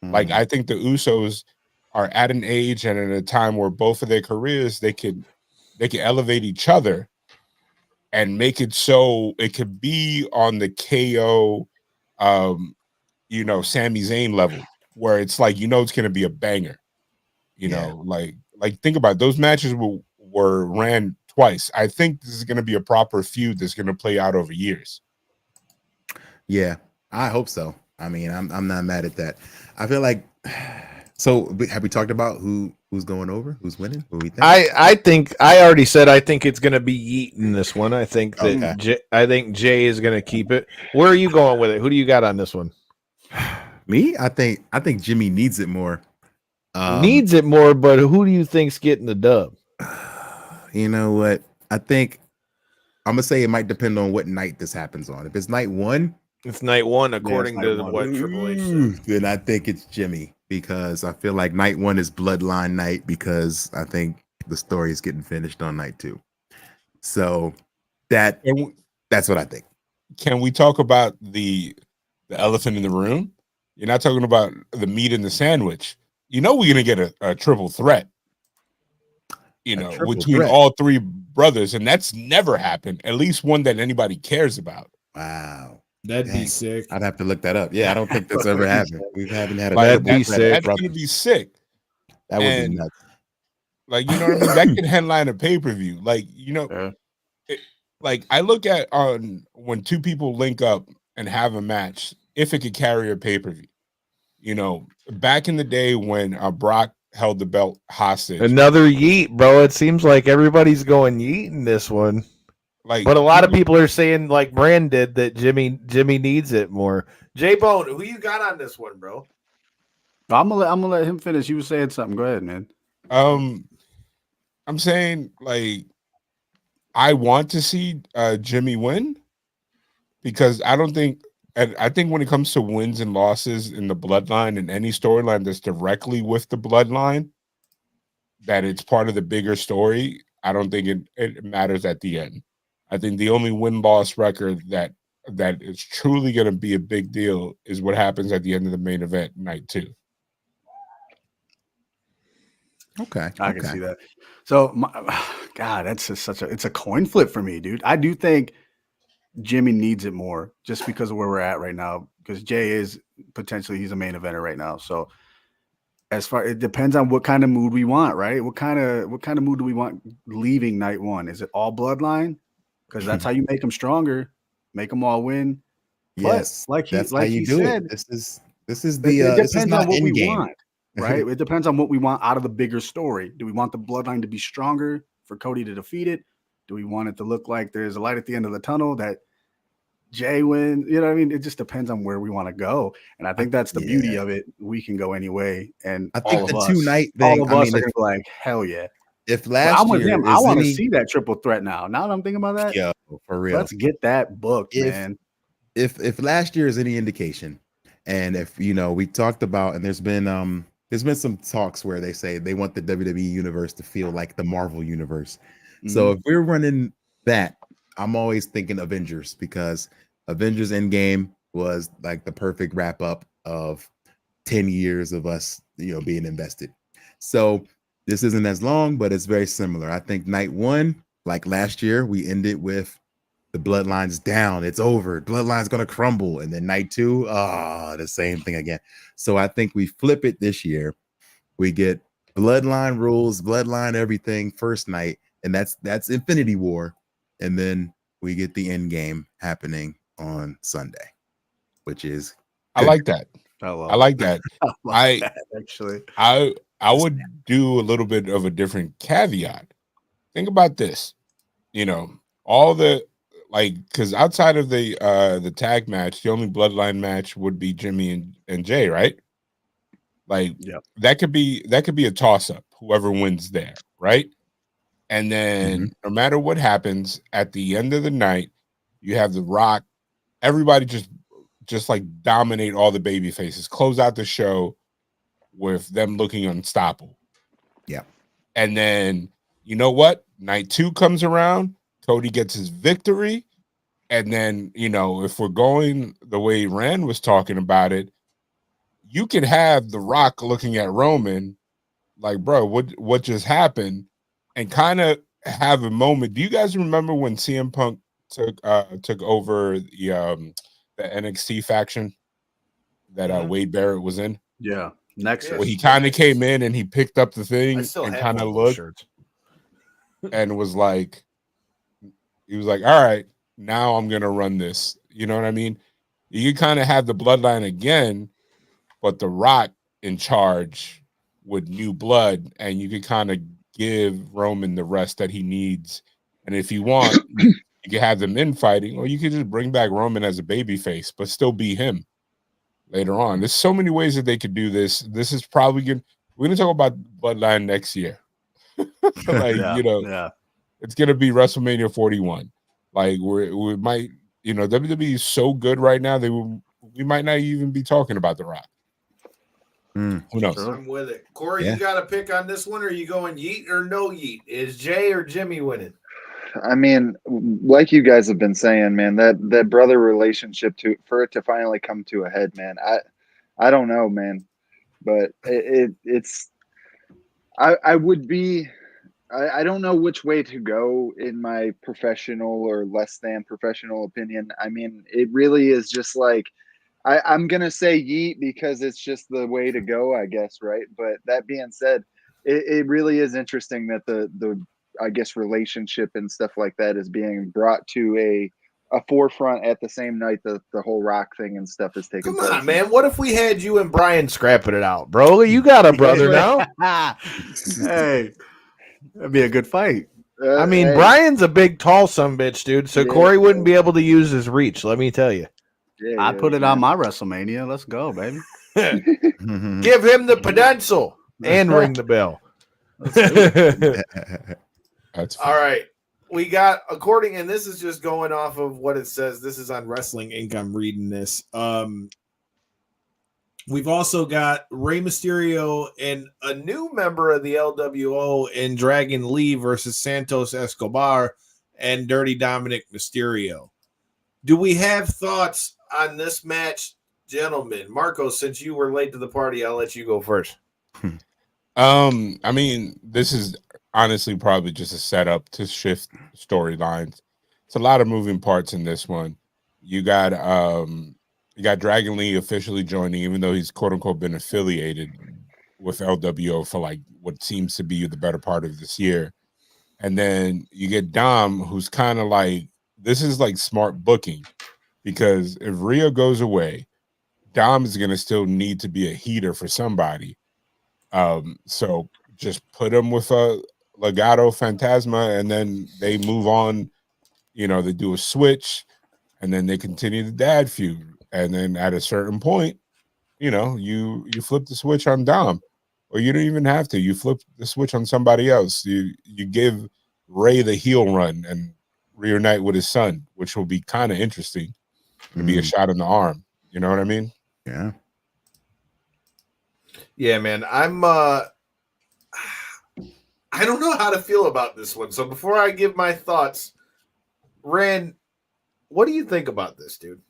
Speaker 3: Like, I think the Usos are at an age and at a time where both of their careers, they can elevate each other and make it so it could be on the KO, Sami Zayn level, where it's like, it's going to be a banger. Like, think about it. Those matches were ran twice. I think this is going to be a proper feud that's going to play out over years.
Speaker 7: Yeah, I hope so. I mean, I'm not mad at that. I feel like, so have we talked about who's going over, who's winning, who we think?
Speaker 10: I think I already said I think it's going to be Yeet in this one. I think that I think Jay is going to keep it. Where are you going with it? Who do you got on this one?
Speaker 7: Me? I think Jimmy needs it more.
Speaker 10: Needs it more, but who do you think's getting the dub?
Speaker 7: You know what? I think I'm gonna say it might depend on what night this happens on. If it's night one,
Speaker 10: it's night one, according to what Triple H said.
Speaker 7: Then I think it's Jimmy, because I feel like night one is bloodline night, because I think the story is getting finished on night two. So that's what I think.
Speaker 3: Can we talk about the elephant in the room? You're not talking about the meat in the sandwich. We're gonna get a triple threat. Between all three brothers, and that's never happened. At least one that anybody cares about.
Speaker 7: Wow.
Speaker 1: That'd be sick.
Speaker 7: I'd have to look that up. Yeah, I don't think that's ever happened. We haven't had a
Speaker 3: that'd be sick. That's gonna be sick.
Speaker 7: That would be nuts.
Speaker 3: Like, you know what I mean? That could headline a pay-per-view. Like, like, I look at when two people link up and have a match, if it could carry a pay-per-view. Back in the day when Brock held the belt hostage.
Speaker 10: Another Yeet, bro. It seems like everybody's going Yeet in this one.
Speaker 3: Like,
Speaker 10: but a lot of people are saying, like Brand did, that Jimmy needs it more. J-Bone, who you got on this one, bro?
Speaker 8: I'm gonna let him finish. You were saying something. Go ahead, man.
Speaker 3: I'm saying like I want to see Jimmy win because I don't think, and I think when it comes to wins and losses in the bloodline and any storyline that's directly with the bloodline, that it's part of the bigger story. I don't think it matters at the end. I think the only win-loss record that is truly going to be a big deal is what happens at the end of the main event, night 2.
Speaker 7: Okay,
Speaker 8: I can see that. So, God, that's just it's a coin flip for me, dude. I do think Jimmy needs it more just because of where we're at right now. Because Jay is potentially he's a main eventer right now. So, it depends on what kind of mood we want, right? What kind of mood do we want leaving night 1? Is it all bloodline? Because that's how you make them stronger, make them all win.
Speaker 7: Yes,
Speaker 8: but
Speaker 7: that's how you do
Speaker 8: said,
Speaker 7: it. This is
Speaker 8: it
Speaker 7: this is
Speaker 8: depends
Speaker 7: not
Speaker 8: on what we
Speaker 7: Endgame.
Speaker 8: want, right? It depends on what we want out of the bigger story. Do we want the bloodline to be stronger for Cody to defeat it? Do we want it to look like there's a light at the end of the tunnel that Jay wins? You know what I mean? It just depends on where we want to go. And I think that's the beauty of it. We can go any way. And
Speaker 7: I think
Speaker 8: all
Speaker 7: the
Speaker 8: of us,
Speaker 7: 2-night
Speaker 8: all
Speaker 7: thing.
Speaker 8: of
Speaker 7: I
Speaker 8: us
Speaker 7: mean,
Speaker 8: are going to be like, hell yeah.
Speaker 7: if
Speaker 8: But
Speaker 7: last
Speaker 8: I'm with
Speaker 7: year
Speaker 8: him. I
Speaker 7: is
Speaker 8: want to
Speaker 7: any,
Speaker 8: see that triple threat now. Now that I'm thinking about that,
Speaker 7: yo, for real,
Speaker 8: let's get that booked, man.
Speaker 7: If last year is any indication, and if we talked about, and there's been some talks where they say they want the WWE universe to feel like the Marvel universe. So if we're running that, I'm always thinking Avengers, because Avengers Endgame was like the perfect wrap up of 10 years of us, being invested. So this isn't as long, but it's very similar. I think night 1, like last year, we ended with the bloodline's down. It's over. Bloodline's going to crumble. And then night 2, the same thing again. So I think we flip it this year. We get bloodline rules, bloodline everything first night. And that's Infinity War. And then we get the end game happening on Sunday, which is
Speaker 3: I like that.
Speaker 8: I
Speaker 3: like that.
Speaker 8: Actually,
Speaker 3: I would do a little bit of a different caveat. Think about this. All the because outside of the tag match, the only bloodline match would be Jimmy and Jay, right? That could be a toss-up, whoever wins there, right? And then no matter what happens at the end of the night, you have The Rock, everybody just like dominate all the baby faces, close out the show with them looking unstoppable.
Speaker 7: Yeah.
Speaker 3: And then you know what? Night 2 comes around, Cody gets his victory. And then, if we're going the way Rand was talking about it, you could have The Rock looking at Roman like, bro, what just happened? And kind of have a moment. Do you guys remember when CM Punk took over the NXT faction that Wade Barrett was in?
Speaker 8: Yeah. Nexus.
Speaker 3: Well, he kind of came in and he picked up the thing and kind of looked and was like, he was like, all right, now I'm going to run this. You know what I mean? You kind of have the bloodline again, but The Rock in charge with new blood, and you could kind of give Roman the rest that he needs. And if you want, you can have them infighting, or you could just bring back Roman as a babyface, but still be him later on. There's so many ways that they could do this. This is probably good. We're going to talk about bloodline next year. It's going to be WrestleMania 41. Like we might, WWE is so good right now we might not even be talking about The Rock. Who knows?
Speaker 10: I'm with it. Corey, you got to pick on this one. Or are you going yeet or no yeet? Is Jay or Jimmy winning?
Speaker 9: I mean, like you guys have been saying, man, that brother relationship for it to finally come to a head, man. I don't know, man, but it's I would be. I don't know which way to go in my professional or less than professional opinion. I mean, it really is just like, I'm going to say yeet because it's just the way to go, I guess, right? But that being said, it really is interesting that the I guess, relationship and stuff like that is being brought to a forefront at the same night that the whole Rock thing and stuff is taking place.
Speaker 10: Come on, man. What if we had you and Brian scrapping it out, bro? You got a brother now.
Speaker 8: Hey. That'd be a good fight.
Speaker 10: I mean, Brian's a big, tall sumbitch, dude. So Corey wouldn't be able to use his reach. Let me tell you.
Speaker 8: I put it on my WrestleMania. Let's go, baby.
Speaker 10: Give him the pencil and ring the bell.
Speaker 3: That's
Speaker 10: all right. We got and this is just going off of what it says. This is on Wrestling Inc. I'm reading this. We've also got Rey Mysterio and a new member of the LWO in Dragon Lee versus Santos Escobar and Dirty Dominic Mysterio. Do we have thoughts on this match, gentlemen? Marco, since you were late to the party, I'll let you go first.
Speaker 3: I mean, this is honestly probably just a setup to shift storylines. It's a lot of moving parts in this one. You got Dragon Lee officially joining, even though he's quote unquote been affiliated with LWO for like what seems to be the better part of this year. And then you get Dom, who's kind of like, this is like smart booking, because if Rhea goes away, Dom is going to still need to be a heater for somebody. So just put him with a Legado Fantasma, and then they move on. You know, they do a switch, and then they continue the dad feud. And then at a certain point, you know, you flip the switch on Dom, or you don't even have to. You flip the switch on somebody else. You give Ray the heel run and reunite with his son, which will be kind of interesting. It'll be a shot in the arm. You know what I mean?
Speaker 7: Yeah.
Speaker 10: Yeah, man. I don't know how to feel about this one. So before I give my thoughts, Rand, what do you think about this, dude?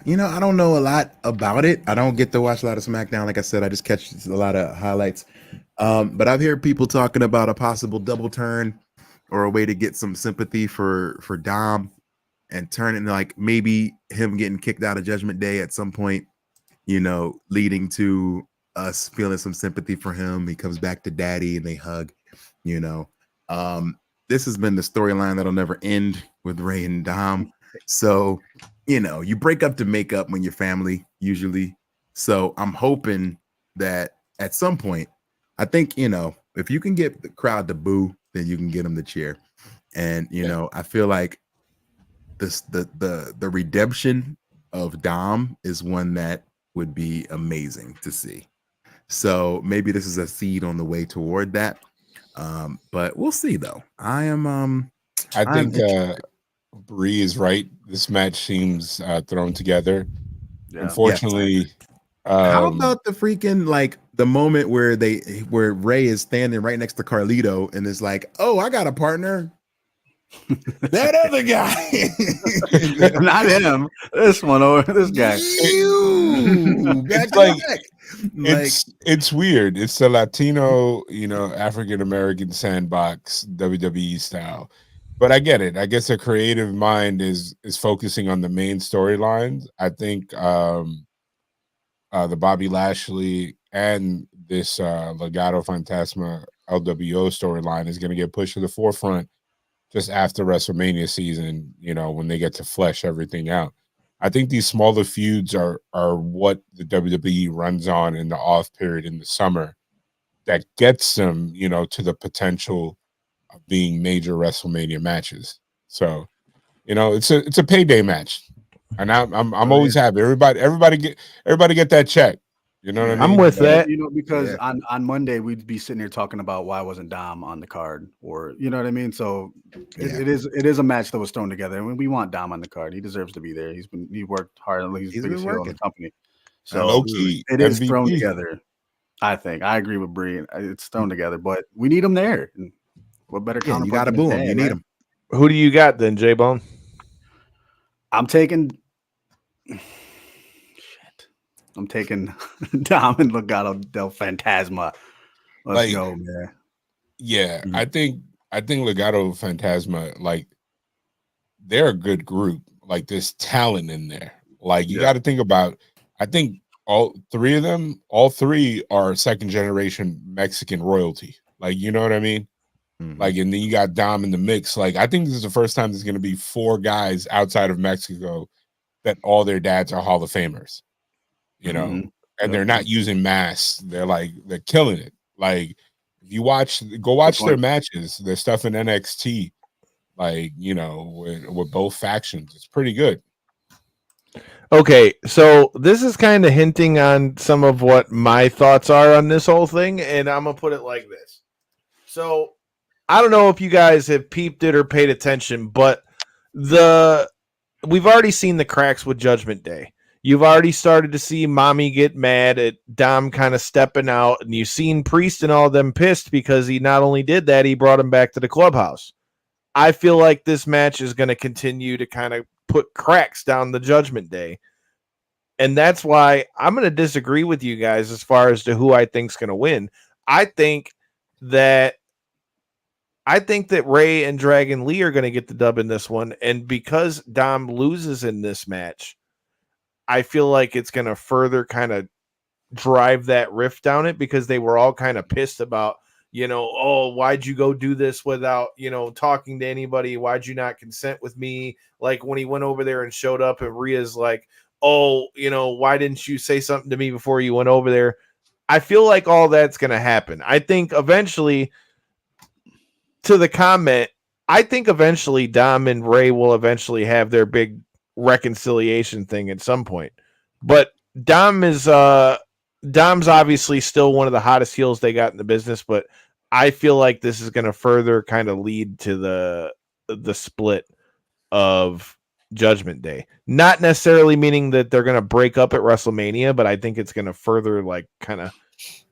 Speaker 7: You know, I don't know a lot about it. I don't get to watch a lot of SmackDown. Like I said, I just catch a lot of highlights. But I've heard people talking about a possible double turn or a way to get some sympathy for Dom and turning, like maybe him getting kicked out of Judgment Day at some point, you know, leading to us feeling some sympathy for him. He comes back to daddy and they hug, you know. This has been the storyline that'll never end with Ray and Dom. So, you know, you break up to make up when you're family, usually. So I'm hoping that at some point, I think, you know, if you can get the crowd to boo, then you can get them to cheer. And, you know, I feel like the redemption of Dom is one that would be amazing to see. So maybe this is a seed on the way toward that. But we'll see though. I think
Speaker 3: Bree is right. This match seems thrown together. Yeah. Unfortunately,
Speaker 7: yes. How about the freaking like the moment where Ray is standing right next to Carlito and is like, "Oh, I got a partner." That other guy,
Speaker 8: not him. This one or this guy.
Speaker 3: It's weird. It's the Latino, you know, African American sandbox WWE style. But I get it. I guess a creative mind is focusing on the main storylines. I think the Bobby Lashley and this Legado Fantasma LWO storyline is going to get pushed to the forefront just after WrestleMania season, you know, when they get to flesh everything out. I think these smaller feuds are what the WWE runs on in the off period in the summer that gets them, you know, to the potential of being major WrestleMania matches. So, you know, it's a payday match. And I'm always happy. Everybody get that check. You know what I mean?
Speaker 10: I'm with that.
Speaker 8: You know, because on Monday we'd be sitting here talking about why wasn't Dom on the card, or you know what I mean. So it is a match that was thrown together, and we want Dom on the card. He deserves to be there. He worked hard. He's the biggest heel in the company. So it is thrown together. I think I agree with Bree. It's thrown together, but we need him there. And what better counterpart?
Speaker 7: You got to boo him. You need him.
Speaker 10: Who do you got then, J-Bone?
Speaker 8: I'm taking Dom and Legado del Fantasma. Let's go, man.
Speaker 3: Yeah, I think Legado Fantasma, like, they're a good group. Like, there's talent in there. Like, you got to think about, I think all three are second generation Mexican royalty. Like, you know what I mean? Mm-hmm. Like, and then you got Dom in the mix. Like, I think this is the first time there's going to be 4 guys outside of Mexico that all their dads are Hall of Famers. You know, and they're not using masks. They're killing it. Like, if you go watch their matches, their stuff in NXT, like, you know, with both factions, it's pretty good.
Speaker 10: Okay, so this is kind of hinting on some of what my thoughts are on this whole thing, and I'm gonna put it like this. So I don't know if you guys have peeped it or paid attention, but we've already seen the cracks with Judgment Day. You've already started to see Mommy get mad at Dom kind of stepping out, and you've seen Priest and all of them pissed because he not only did that, he brought him back to the clubhouse. I feel like this match is going to continue to kind of put cracks down the Judgment Day. And that's why I'm going to disagree with you guys as far as to who I think's going to win. I think that Ray and Dragon Lee are going to get the dub in this one, and because Dom loses in this match, I feel like it's going to further kind of drive that rift down it, because they were all kind of pissed about, oh, why'd you go do this without, talking to anybody? Why'd you not consent with me? Like when he went over there and showed up, and Rhea's like, oh, why didn't you say something to me before you went over there? I feel like all that's going to happen. I think eventually, to the comment, I think eventually Dom and Ray will eventually have their big reconciliation thing at some point. But Dom's obviously still one of the hottest heels they got in the business, but I feel like this is going to further kind of lead to the split of Judgment Day. Not necessarily meaning that they're going to break up at WrestleMania, but I think it's going to further like kind of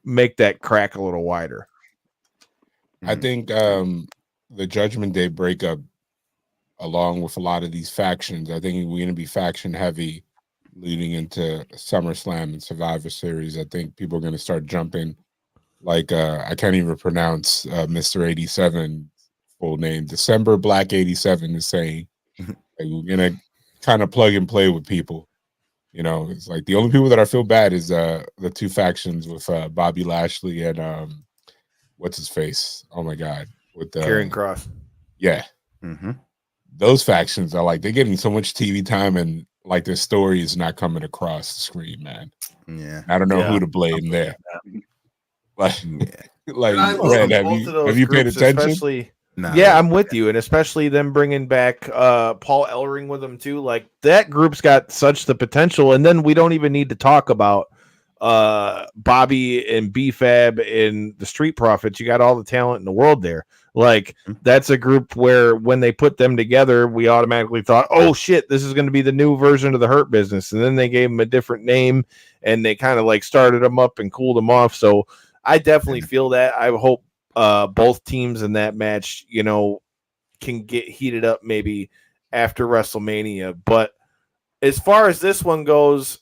Speaker 10: make that crack a little wider.
Speaker 3: I think the Judgment Day breakup, along with a lot of these factions, I think we're going to be faction heavy leading into SummerSlam and Survivor Series. I think people are going to start jumping. Like I can't even pronounce Mr. 87 full name. December Black 87 is saying like, we're going to kind of plug and play with people. It's like the only people that I feel bad is the two factions with Bobby Lashley and what's his face? Oh my God. With
Speaker 10: Karrion Kross.
Speaker 3: Yeah.
Speaker 7: Mm-hmm.
Speaker 3: Those factions are like, they're getting so much TV time, and like their story is not coming across the screen, man.
Speaker 7: Yeah.
Speaker 3: I don't know who to blame there. Like, Red, have you paid attention?
Speaker 10: Especially, I'm with you, and especially them bringing back Paul Ellering with them too. Like that group's got such the potential, and then we don't even need to talk about Bobby and B-Fab and the Street Profits. You got all the talent in the world there. Like that's a group where when they put them together, we automatically thought, oh shit, this is going to be the new version of the Hurt Business. And then they gave them a different name, and they kind of like started them up and cooled them off. So I definitely feel that. I hope both teams in that match, can get heated up maybe after WrestleMania. But as far as this one goes,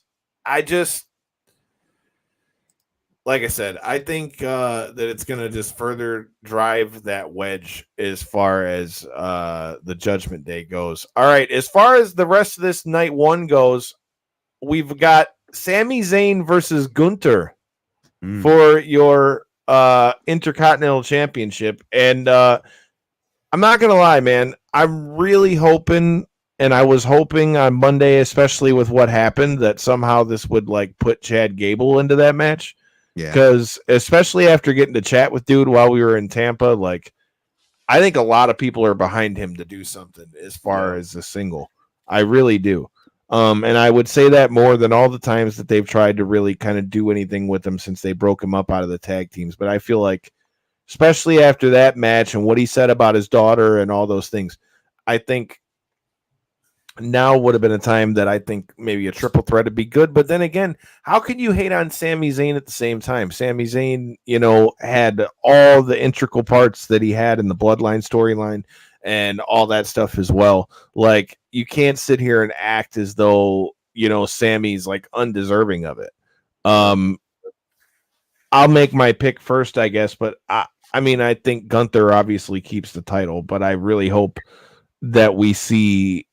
Speaker 10: like I said, I think that it's going to just further drive that wedge as far as the Judgment Day goes. All right, as far as the rest of this night one goes, we've got Sami Zayn versus Gunther for your Intercontinental Championship. And I'm not going to lie, man. I'm really hoping, and I was hoping on Monday, especially with what happened, that somehow this would like put Chad Gable into that match.
Speaker 7: Yeah.
Speaker 10: Because especially after getting to chat with dude while we were in Tampa, like I think a lot of people are behind him to do something as far as a single. I really do. And I would say that more than all the times that they've tried to really kind of do anything with him since they broke him up out of the tag teams. But I feel like, especially after that match and what he said about his daughter and all those things, I think now would have been a time that I think maybe a triple threat would be good. But then again, how can you hate on Sami Zayn at the same time? Sami Zayn, had all the integral parts that he had in the Bloodline storyline and all that stuff as well. Like, you can't sit here and act as though, Sammy's like undeserving of it. I'll make my pick first, I guess, but I think Gunther obviously keeps the title, but I really hope that we see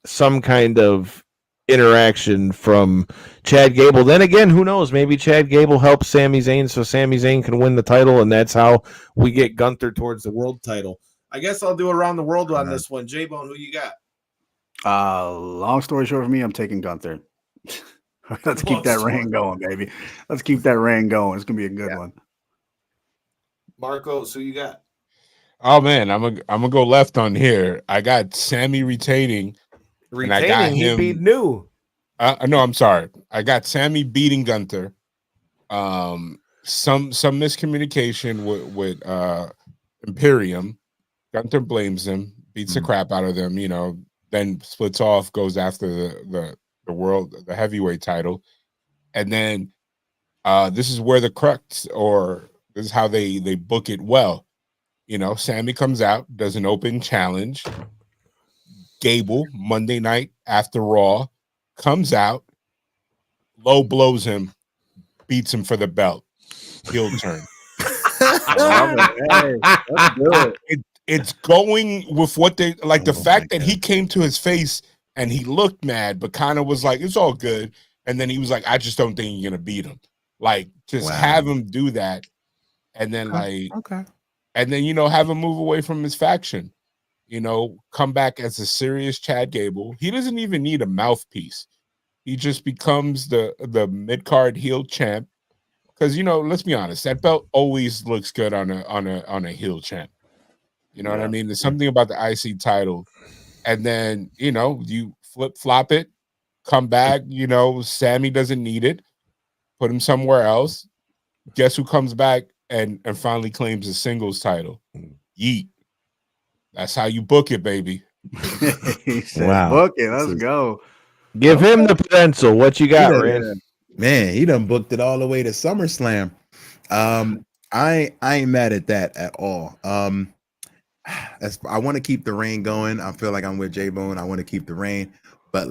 Speaker 10: some kind of interaction from Chad Gable. Then again, who knows? Maybe Chad Gable helps Sami Zayn so Sami Zayn can win the title, and that's how we get Gunther towards the world title. I guess I'll do around the world on this one. J-Bone, who you got?
Speaker 8: Long story short for me, I'm taking Gunther. Let's keep that reign going, baby. Let's keep that reign going. It's going to be a good one.
Speaker 10: Marcos, who you got?
Speaker 3: Oh man, I'm gonna go left on here. I got Sammy retaining, and I got
Speaker 10: Retaining, he beat
Speaker 3: him.
Speaker 10: New.
Speaker 3: No, I'm sorry. I got Sammy beating Gunther. Some miscommunication with Imperium. Gunther blames him, beats the crap out of them. Then splits off, goes after the heavyweight title, and then this is where the crux, or this is how they book it well. Sammy comes out, does an open challenge. Gable, Monday night after Raw, comes out, low blows him, beats him for the belt. Heel turn.
Speaker 8: Hey, let's do it.
Speaker 3: It's going with what they like. The
Speaker 7: Oh
Speaker 3: fact
Speaker 7: my
Speaker 3: that he came to his face and he looked mad, but kind of was like, it's all good. And then he was like, I just don't think you're going to beat him. Like, just have him do that. And then,
Speaker 7: Okay.
Speaker 3: and then, have him move away from his faction. Come back as a serious Chad Gable. He doesn't even need a mouthpiece. He just becomes the mid-card heel champ. Because let's be honest, that belt always looks good on a heel champ. You know what I mean? There's something about the IC title, and then you flip flop it, come back. Sammy doesn't need it. Put him somewhere else. Guess who comes back and finally claims the singles title? Yeet. That's how you book it, baby.
Speaker 8: He said,
Speaker 11: Wow.
Speaker 8: book it. Let's go.
Speaker 11: Give him the pencil. What you got, Rand?
Speaker 7: Man, he done booked it all the way to SummerSlam. I ain't mad at that at all. I want to keep the reign going. I feel like I'm with J-Bone. I want to keep the reign, but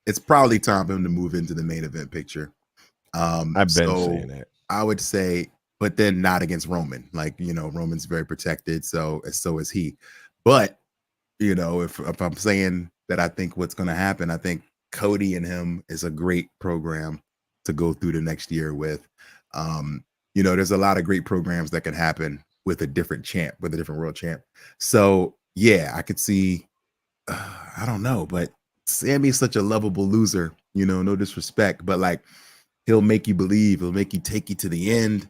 Speaker 7: it's probably time for him to move into the main event picture.
Speaker 11: I've been saying that.
Speaker 7: I would say, but then not against Roman. Roman's very protected, so is he. But if I'm saying that, I think what's going to happen, I think Cody and him is a great program to go through the next year with. There's a lot of great programs that can happen with a different champ, with a different world champ. So yeah, I could see. I don't know, but Sammy's such a lovable loser. No disrespect, but he'll make you believe. He'll make you take you to the end,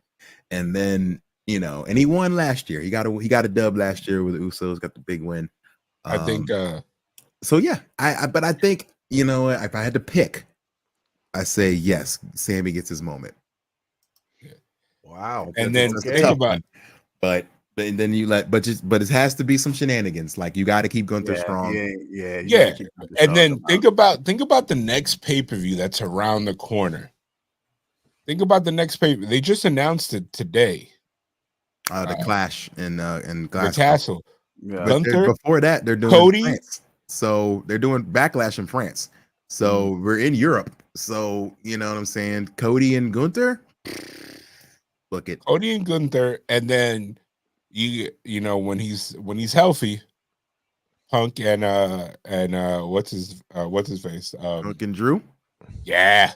Speaker 7: and then and he won last year. He got a dub last year with the Usos. Got the big win.
Speaker 3: I think.
Speaker 7: So yeah, but I think if I had to pick, I say yes. Sammy gets his moment.
Speaker 11: Wow.
Speaker 3: And then think about.
Speaker 7: But then but it has to be some shenanigans. You got to keep Gunther strong.
Speaker 3: Yeah. And then think about the next pay-per-view that's around the corner. Think about the next pay-per-view. They just announced it today.
Speaker 7: The Clash in
Speaker 3: the Castle.
Speaker 8: Yeah.
Speaker 3: Gunther,
Speaker 7: before that, they're doing
Speaker 3: Cody.
Speaker 7: France. So they're doing Backlash in France. So we're in Europe. So you know what I'm saying? Cody and Gunther. Look at
Speaker 3: Cody and Gunther, and then when he's healthy, Punk and what's his face?
Speaker 7: Punk and Drew.
Speaker 3: Yeah.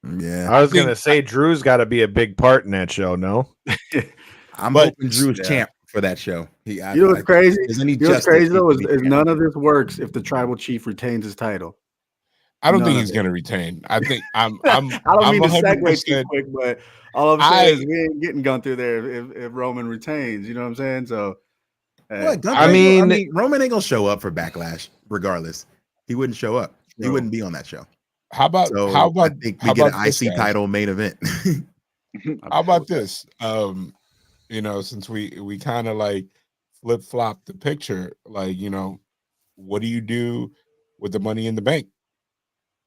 Speaker 11: I was gonna say Drew's got to be a big part in that show. No,
Speaker 7: I'm hoping Drew's champ for that show.
Speaker 8: You know what's crazy? What's crazy though is none of this works if the tribal chief retains his title.
Speaker 3: I don't think he's going to retain. I think I don't
Speaker 8: mean to segue too quick, but all I'm saying is we ain't getting Gunther there if Roman retains. You know what I'm saying? So,
Speaker 7: I mean, Roman ain't gonna show up for Backlash regardless. He wouldn't show up. He wouldn't be on that show.
Speaker 3: How about
Speaker 7: I think we get an IC title main event.
Speaker 3: How about this? Since we kind of flip flop the picture, what do you do with the Money in the Bank?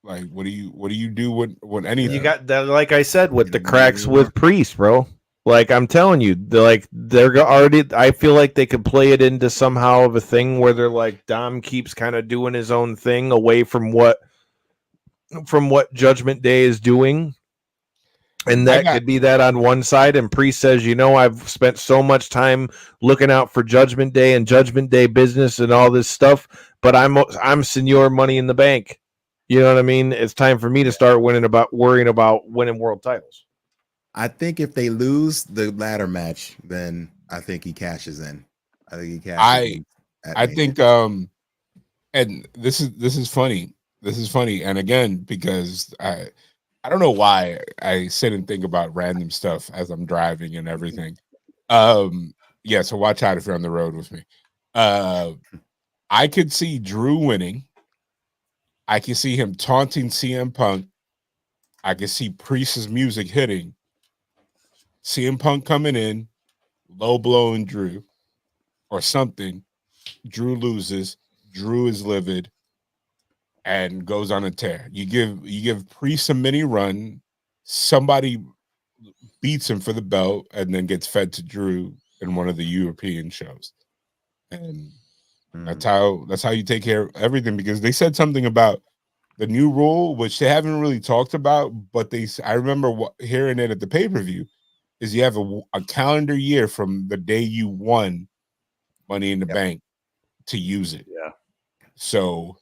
Speaker 3: What do you do with anything?
Speaker 11: You got that, like I said, with the cracks with Priest, bro. I'm telling you, they're already. I feel like they could play it into somehow of a thing where they're Dom keeps kind of doing his own thing away from what Judgment Day is doing. And that could be that on one side, and Priest says, I've spent so much time looking out for Judgment Day and Judgment Day business and all this stuff, but I'm Senor Money in the Bank. You know what I mean? It's time for me to start worrying about winning world titles.
Speaker 7: I think if they lose the ladder match, then I think he cashes in.
Speaker 3: I think and this is funny. This is funny, and again, because I don't know why I sit and think about random stuff as I'm driving and everything. Yeah, so watch out if you're on the road with me. I could see Drew winning. I can see him taunting CM Punk. I can see Priest's music hitting. CM Punk coming in, low blowing Drew or something. Drew loses. Drew is livid and goes on a tear. You give Priest a mini run. Somebody beats him for the belt and then gets fed to Drew in one of the European shows. And that's how you take care of everything, because they said something about the new rule, which they haven't really talked about, but I remember hearing it at the pay-per-view, is you have a calendar year from the day you won Money in the Bank to use it.
Speaker 8: Yeah.
Speaker 3: So,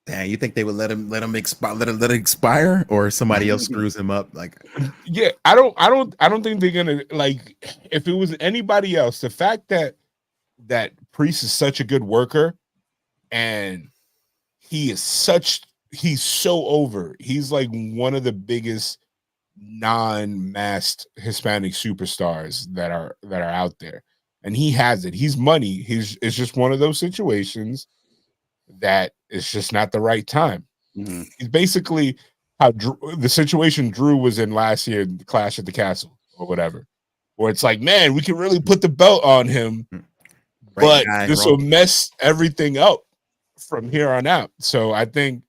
Speaker 7: damn, you think they would let him expire, let it expire, or somebody else screws him up? Like,
Speaker 3: yeah, I don't think they're gonna, like, if it was anybody else, the fact that Priest is such a good worker and he's so over. He's like one of the biggest non-masked Hispanic superstars that are out there, and he has it. He's money. It's just one of those situations that it's just not the right time.
Speaker 8: Mm-hmm.
Speaker 3: It's basically how the situation Drew was in last year, the Clash at the Castle or whatever, where it's like, man, we can really put the belt on him, but this will mess everything up from here on out. So I think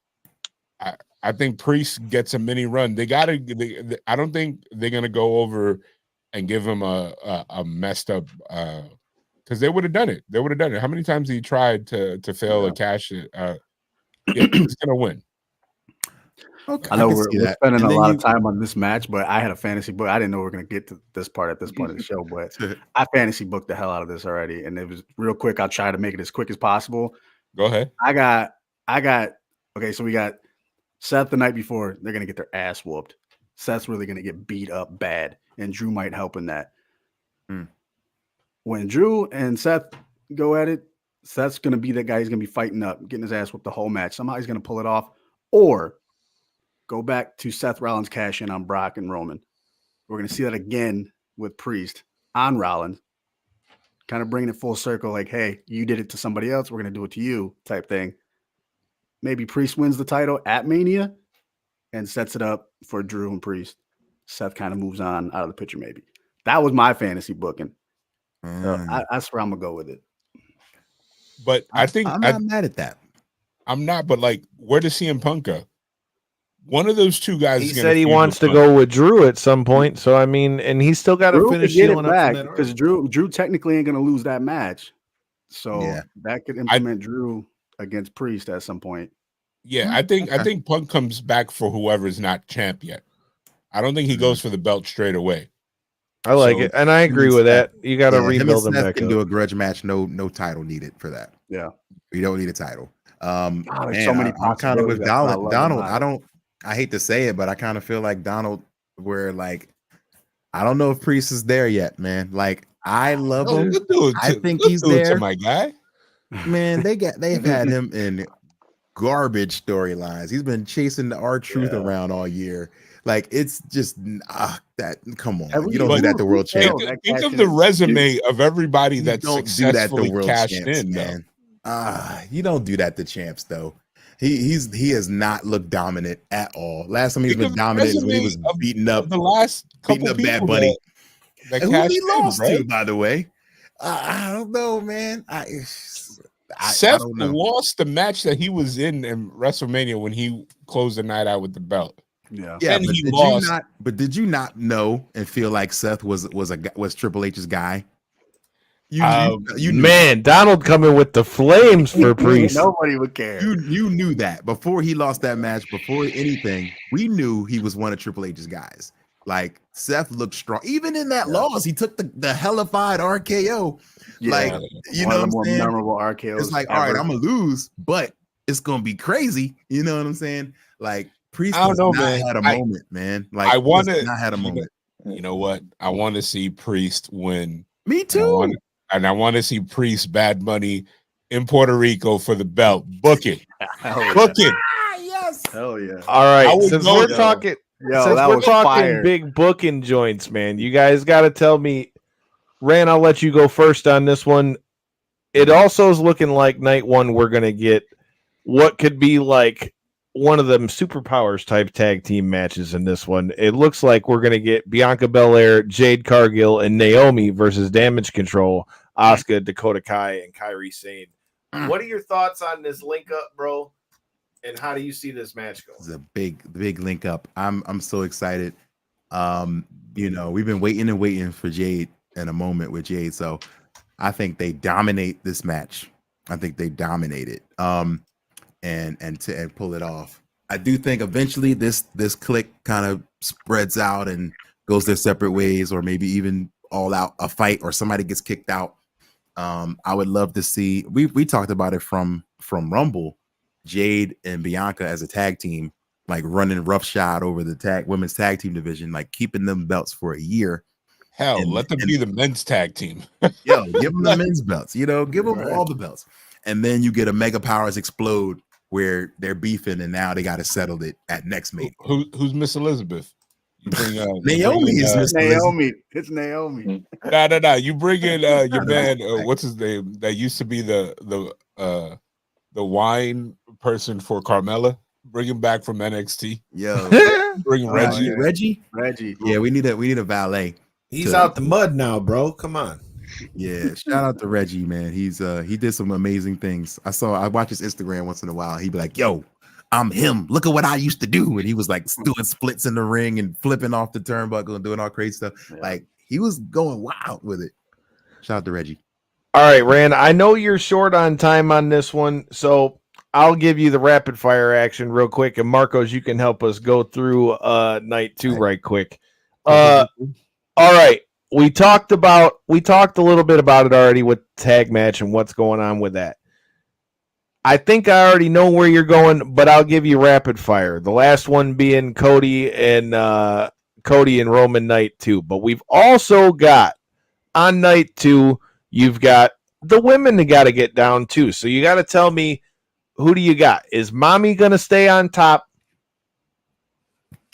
Speaker 3: Priest gets a mini run. I don't think they're gonna go over and give him a messed up, because they would have done it. They would have done it. How many times he tried to fail a cash it? He's gonna win.
Speaker 8: Okay, I know we're spending a lot of time on this match, but I had a fantasy book. I didn't know we were going to get to this part at this point of the show, but I fantasy booked the hell out of this already, and it was real quick. I'll try to make it as quick as possible.
Speaker 3: Go ahead.
Speaker 8: I got. Okay, so we got Seth the night before. They're going to get their ass whooped. Seth's really going to get beat up bad, and Drew might help in that. When Drew and Seth go at it, Seth's going to be that guy. He's going to be fighting up, getting his ass whooped the whole match. Somehow he's going to pull it off, or go back to Seth Rollins cash in on Brock and Roman. We're going to see that again with Priest on Rollins, kind of bringing it full circle. Like, hey, you did it to somebody else. We're going to do it to you type thing. Maybe Priest wins the title at Mania and sets it up for Drew and Priest. Seth kind of moves on out of the picture. Maybe that was my fantasy booking. So that's where I'm going to go with it.
Speaker 3: But I think
Speaker 7: I'm not mad at that.
Speaker 3: I'm not, but like, where does CM Punk go? One of those two guys.
Speaker 11: He said he wants to go with Drew at some point. So I mean, and he's still got to finish
Speaker 8: healing up back because Drew technically ain't going to lose that match. So that could implement Drew against Priest at some point.
Speaker 3: Yeah, I think Punk comes back for whoever's not champ yet. I don't think he goes for the belt straight away.
Speaker 11: I like it, and I agree with that. You got to rebuild him back.
Speaker 7: Can do a grudge match. No title needed for that.
Speaker 8: Yeah,
Speaker 7: you don't need a title.
Speaker 8: Man, so many.
Speaker 7: I'm kind of with Donald. I hate to say it, but I kind of feel like Donald, where like I don't know if Priest is there yet, man. Like I love him. I think he's there,
Speaker 3: my guy.
Speaker 7: Man, they've had him in garbage storylines. He's been chasing the R-Truth around all year. Like it's just that. Come on, you don't do that to world champ.
Speaker 3: Think of the resume of everybody that's successfully cashed in,
Speaker 7: man. You don't do that to champs though. He has not looked dominant at all. Last time he's been dominant is when he was beating up Bad Bunny.
Speaker 3: That
Speaker 7: who he lost to, by the way. I don't know, man.
Speaker 3: Seth lost the match that he was in WrestleMania when he closed the night out with the belt.
Speaker 8: Yeah,
Speaker 3: and he lost.
Speaker 7: Did you not know and feel like Seth was Triple H's guy? You
Speaker 11: man, Donald coming with the flames for Priest.
Speaker 8: Nobody would care.
Speaker 7: You knew that before he lost that match. Before anything, we knew he was one of Triple H's guys. Like Seth looked strong, even in that loss. He took the hellified RKO.
Speaker 8: Yeah,
Speaker 7: like you know,
Speaker 8: the more memorable RKOs.
Speaker 7: It's like, all right, I'm gonna lose, but it's gonna be crazy. You know what I'm saying? Like Priest had a moment, man. Like
Speaker 3: I want to
Speaker 7: not had a moment.
Speaker 3: You know what? I want to see Priest win.
Speaker 7: Me too.
Speaker 3: I want to see Priest Bad Money in Puerto Rico for the belt. Book it. Book it.
Speaker 7: Yes.
Speaker 8: Hell yeah.
Speaker 11: All right. Since we're talking
Speaker 8: big
Speaker 11: booking joints, man, you guys got to tell me Ran, I'll let you go first on this one. It also is looking like night one we're going to get what could be like one of them superpowers type tag team matches in this one. It looks like we're going to get Bianca Belair, Jade Cargill, and Naomi versus Damage Control, Asuka, Dakota Kai, and Kairi Sane.
Speaker 10: What are your thoughts on this link up, bro? And how do you see this match going?
Speaker 7: It's a big link up. I'm so excited. We've been waiting for Jade in a moment with Jade. So I think they dominate this match. I think they dominate it. And pull it off. I do think eventually this clique kind of spreads out and goes their separate ways, or maybe even all out a fight, or somebody gets kicked out. I would love to see. We talked about it from Rumble, Jade and Bianca as a tag team, like running roughshod over the women's tag team division, like keeping them belts for a year.
Speaker 3: Hell, let them be the men's tag team.
Speaker 7: Yo, give them the men's belts. Give them all the belts, and then you get a Mega Powers Explode where they're beefing, and now they got to settle it at next Mania.
Speaker 3: Who's Miss Elizabeth? You bring
Speaker 7: Naomi is Miss
Speaker 8: Naomi. It's Naomi.
Speaker 3: No. You bring in your man. What's his name? That used to be the wine person for Carmella. Bring him back from NXT.
Speaker 7: Yo,
Speaker 3: bring Reggie.
Speaker 7: Reggie. Yeah, we need a valet.
Speaker 10: He's out the mud now, bro. Come on.
Speaker 7: Yeah, shout out to Reggie, man. He did some amazing things. I watch his Instagram once in a while. He'd be like, "Yo, I'm him. Look at what I used to do." And he was like doing splits in the ring and flipping off the turnbuckle and doing all crazy stuff. Yeah. Like he was going wild with it. Shout out to Reggie.
Speaker 11: All right, Rand. I know you're short on time on this one, so I'll give you the rapid fire action real quick. And Marcos, you can help us go through night two right quick. All right. We talked a little bit about it already with tag match and what's going on with that. I think I already know where you're going, but I'll give you rapid fire. The last one being Cody and Roman night 2. But we've also got on night 2, you've got the women that got to get down too. So you got to tell me, who do you got? Is Mommy going to stay on top,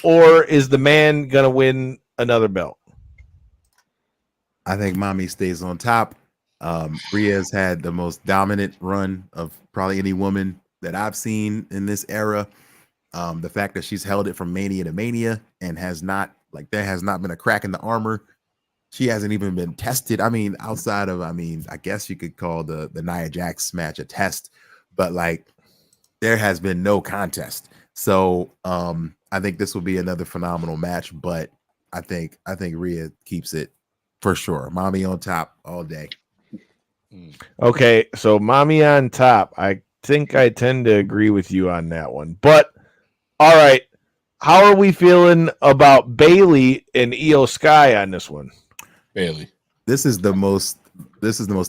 Speaker 11: or is the man going to win another belt?
Speaker 7: I think Mommy stays on top. Rhea's had the most dominant run of probably any woman that I've seen in this era. The fact that she's held it from Mania to Mania and there has not been a crack in the armor. She hasn't even been tested. I mean, outside of, I guess you could call the Nia Jax match a test, but like there has been no contest. So I think this will be another phenomenal match, but I think Rhea keeps it. For sure. Mommy on top all day.
Speaker 11: Okay, so Mommy on top. I think I tend to agree with you on that one. But, all right, how are we feeling about Bayley and Io Sky on this one?
Speaker 3: Bayley.
Speaker 7: This is the most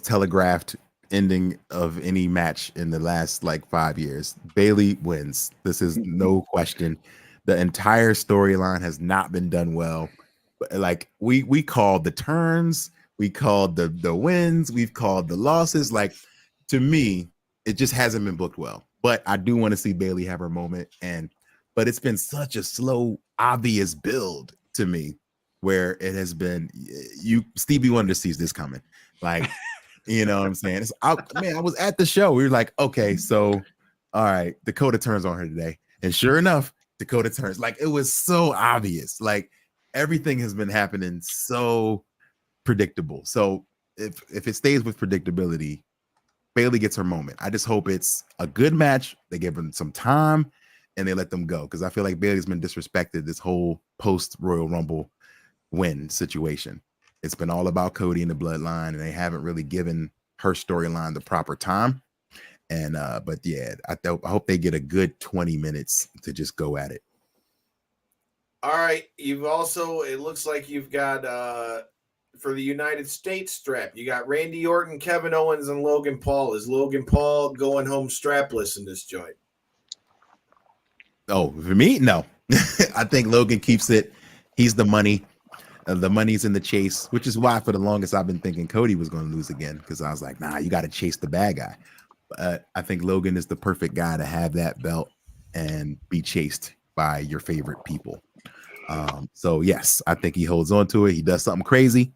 Speaker 7: telegraphed ending of any match in the last 5 years. Bayley wins. This is no question. The entire storyline has not been done well. Like we called the turns, we called the wins, we've called the losses. Like to me, it just hasn't been booked well. But I do want to see Bayley have her moment, but it's been such a slow, obvious build to me, where it has been Stevie Wonder sees this coming. Like, you know what I'm saying? I was at the show. We were like, okay, so all right, Dakota turns on her today, and sure enough, Dakota turns. Like it was so obvious. Like everything has been happening so predictable. So if it stays with predictability, Bayley gets her moment. I just hope it's a good match. They give them some time and they let them go, because I feel like Bayley's been disrespected this whole post Royal Rumble win situation. It's been all about Cody and the bloodline, and they haven't really given her storyline the proper time. And but yeah, I hope they get a good 20 minutes to just go at it.
Speaker 10: All right. It looks like you've got for the United States strap, you got Randy Orton, Kevin Owens, and Logan Paul. Is Logan Paul going home strapless in this joint?
Speaker 7: Oh, for me, no. I think Logan keeps it. He's the money. The money's in the chase, which is why for the longest I've been thinking Cody was going to lose again, because I was like, nah, you got to chase the bad guy. But I think Logan is the perfect guy to have that belt and be chased by your favorite people. So yes, I think he holds on to it. He does something crazy,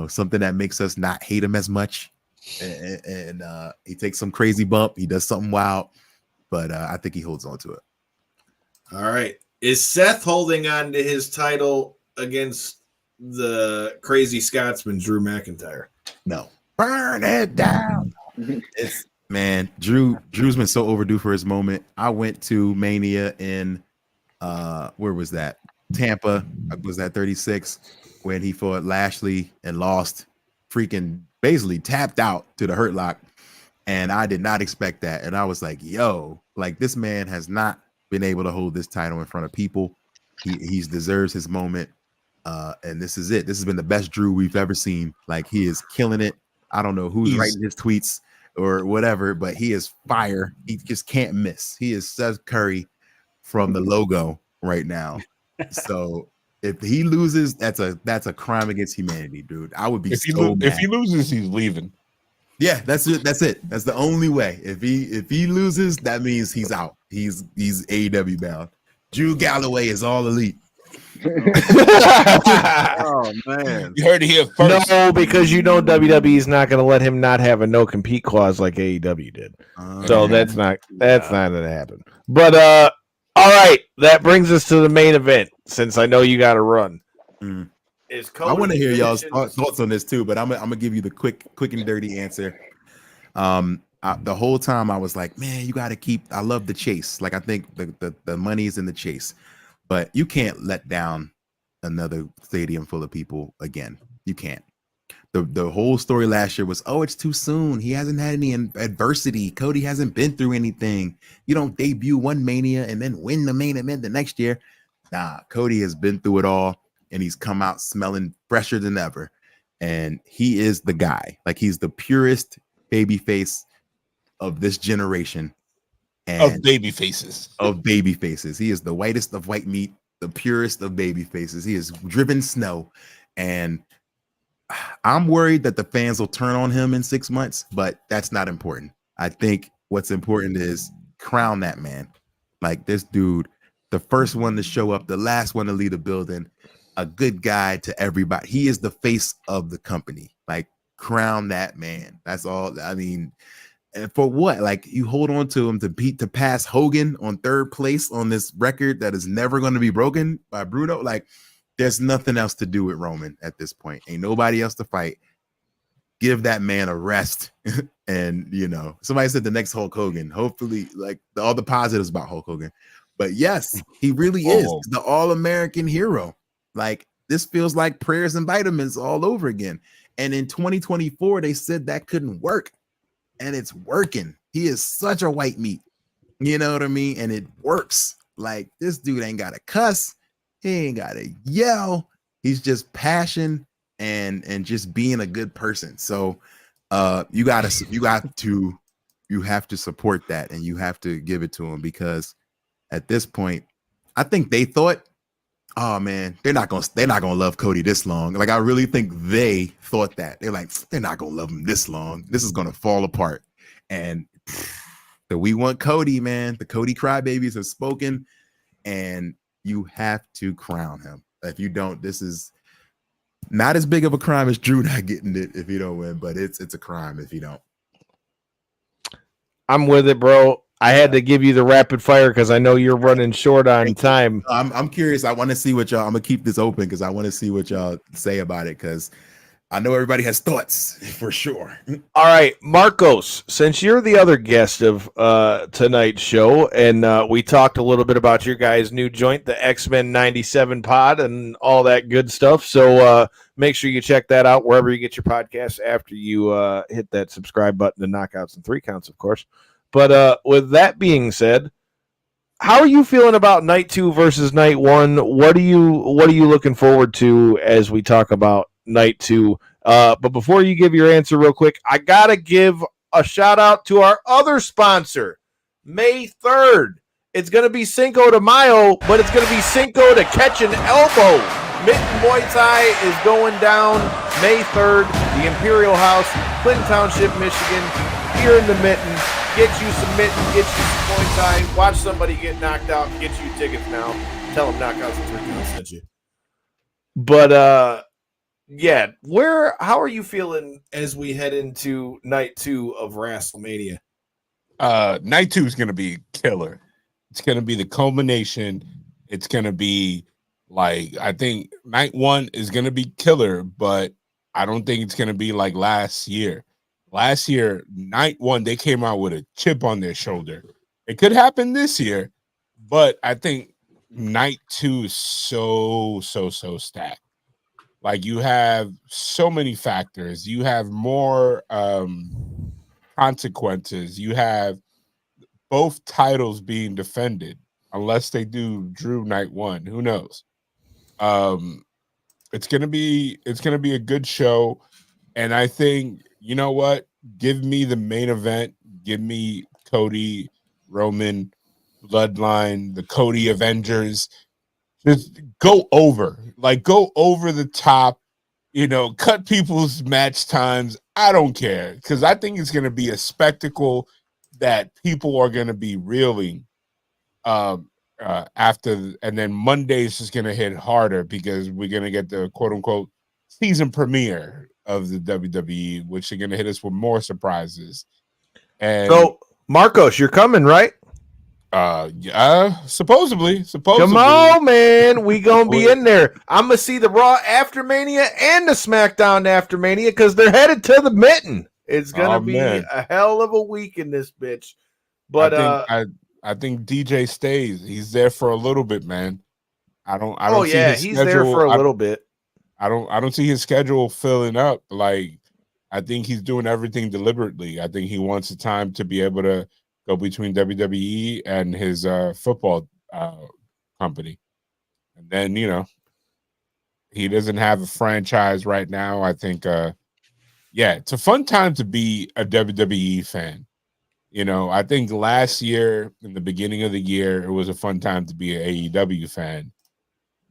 Speaker 7: something that makes us not hate him as much. And he takes some crazy bump. He does something wild, but I think he holds on to it.
Speaker 10: All right. Is Seth holding on to his title against the crazy Scotsman, Drew McIntyre?
Speaker 7: No. Burn it down. Drew's been so overdue for his moment. I went to Mania in where was that? Tampa. Was that 36 when he fought Lashley and lost, freaking basically tapped out to the Hurt Lock. And I did not expect that. And I was like, yo, like this man has not been able to hold this title in front of people. He deserves his moment. And this is it. This has been the best Drew we've ever seen. Like he is killing it. I don't know who's writing his tweets or whatever, but he is fire. He just can't miss. He is Seth Curry from the logo right now. So if he loses, that's a crime against humanity, dude. I would be
Speaker 3: if he loses, he's leaving.
Speaker 7: Yeah, that's it. That's it. That's the only way. If he loses, that means he's out. He's AEW bound. Drew Galloway is all elite.
Speaker 8: Oh man,
Speaker 3: you heard it here first.
Speaker 11: No, because WWE is not going to let him not have a no compete clause like AEW did. So that's not going to happen. But all right, that brings us to the main event. Since I know you got to run,
Speaker 7: I want to hear y'all's thoughts on this too. But I'm gonna give you the quick and dirty answer. The whole time I was like, man, you got to keep. I love the chase. Like I think the money is in the chase. But you can't let down another stadium full of people again. You can't. The whole story last year was, oh, it's too soon. He hasn't had any adversity. Cody hasn't been through anything. You don't debut one Mania and then win the main event the next year. Nah, Cody has been through it all, and he's come out smelling fresher than ever. And he is the guy. Like he's the purest baby face of this generation.
Speaker 3: Of baby faces.
Speaker 7: He is the whitest of white meat, the purest of baby faces. He has driven snow. And I'm worried that the fans will turn on him in 6 months, but that's not important. I think what's important is crown that man. Like this dude, the first one to show up, the last one to lead a building, a good guy to everybody. He is the face of the company. Like crown that man. That's all. I mean, and for what? Like you hold on to him to pass Hogan on third place on this record that is never going to be broken by Bruno. Like there's nothing else to do with Roman at this point. Ain't nobody else to fight. Give that man a rest. And somebody said the next Hulk Hogan. Hopefully, like all the positives about Hulk Hogan. But yes, he really is the all-American hero. Like this feels like prayers and vitamins all over again. And in 2024, they said that couldn't work. And it's working. He is such a white meat. You know what I mean? And it works. Like this dude ain't got to cuss. He ain't got to yell. He's just passion and just being a good person. So you have to support that, and you have to give it to him, because at this point, I think they thought, oh man, they're not gonna love Cody this long. Like I really think they thought that. They're like, they're not gonna love him this long. This is gonna fall apart. And we want Cody, man. The Cody crybabies have spoken, and you have to crown him. If you don't, this is not as big of a crime as Drew not getting it if you don't win, but it's a crime if you don't.
Speaker 11: I'm with it, bro. I had to give you the rapid fire because I know you're running short on time.
Speaker 7: I'm curious. I want to see what y'all. I'm gonna keep this open because I want to see what y'all say about it, because I know everybody has thoughts for sure.
Speaker 11: All right, Marcos, since you're the other guest of tonight's show, and we talked a little bit about your guys' new joint, the X-Men 97 pod, and all that good stuff. So make sure you check that out wherever you get your podcasts after you hit that subscribe button to Knockouts and 3 Counts, of course. But with that being said, how are you feeling about night 2 versus night 1? What are you looking forward to as we talk about night 2? But before you give your answer real quick, I gotta give a shout out to our other sponsor, May 3rd. It's gonna be Cinco de Mayo, but it's gonna be Cinco to catch an elbow. Mitten Muay Thai is going down May 3rd, the Imperial House, Clinton Township, Michigan, here in the Mitten. Get you some Mitten, get you some Muay Thai, watch somebody get knocked out, get you tickets now. Tell them Knockouts and 3 Counts sent you. But
Speaker 10: Yeah, how are you feeling as we head into night 2 of WrestleMania?
Speaker 3: Night 2 is gonna be killer. It's gonna be the culmination. It's gonna be like, I think night 1 is gonna be killer, but I don't think it's gonna be like last year. Last year, night 1, they came out with a chip on their shoulder. It could happen this year, but I think night 2 is so stacked. Like, you have so many factors. You have more consequences. You have both titles being defended, unless they do Drew night 1. Who knows? It's gonna be a good show, and I think, you know what? Give me the main event. Give me Cody, Roman, Bloodline, the Cody Avengers. Just go over the top, cut people's match times. I don't care, because I think it's going to be a spectacle that people are going to be reeling after, and then Monday is just going to hit harder because we're going to get the quote unquote season premiere of the WWE, which are going to hit us with more surprises. And
Speaker 11: so, Marcos, you're coming, right?
Speaker 3: Yeah, supposedly.
Speaker 11: Come on, man. We gonna be in there.
Speaker 10: I'm gonna see the Raw after Mania and the SmackDown after Mania because they're headed to the Mitten. It's gonna be a hell of a week in this bitch. But
Speaker 3: I think DJ stays. He's there for a little bit, man. I don't see his
Speaker 10: he's
Speaker 3: schedule.
Speaker 10: There for a little bit.
Speaker 3: I don't see his schedule filling up. Like, I think he's doing everything deliberately. I think he wants the time to be able to go between WWE and his football company. And then, he doesn't have a franchise right now. I think, it's a fun time to be a WWE fan. I think last year, in the beginning of the year, it was a fun time to be an AEW fan.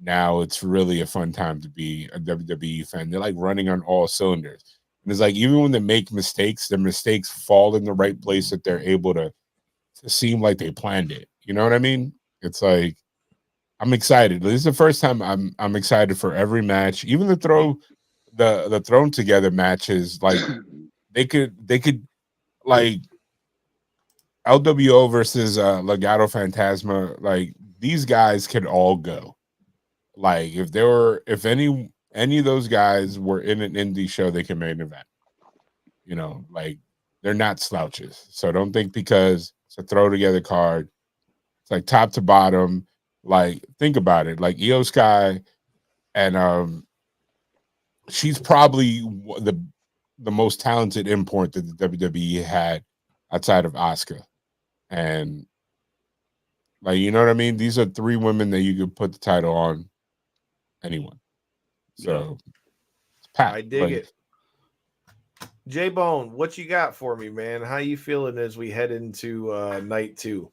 Speaker 3: Now it's really a fun time to be a WWE fan. They're like running on all cylinders. And it's like, even when they make mistakes, their mistakes fall in the right place that they're able to seem like they planned it. You know what I mean? It's like, I'm excited. This is the first time I'm excited for every match. Even the thrown together matches, like they could like LWO versus Legado Fantasma, like these guys could all go. Like, if any of those guys were in an indie show, they can main event. Like, they're not slouches. So don't think because it's a throw together card, it's like top to bottom. Like, think about it. Like, Io Sky, and she's probably the most talented import that the WWE had outside of Asuka. And, like, you know what I mean? These are 3 women that you could put the title on anyone. So it's packed.
Speaker 10: I dig it. J-Bone, what you got for me, man? How you feeling as we head into night 2?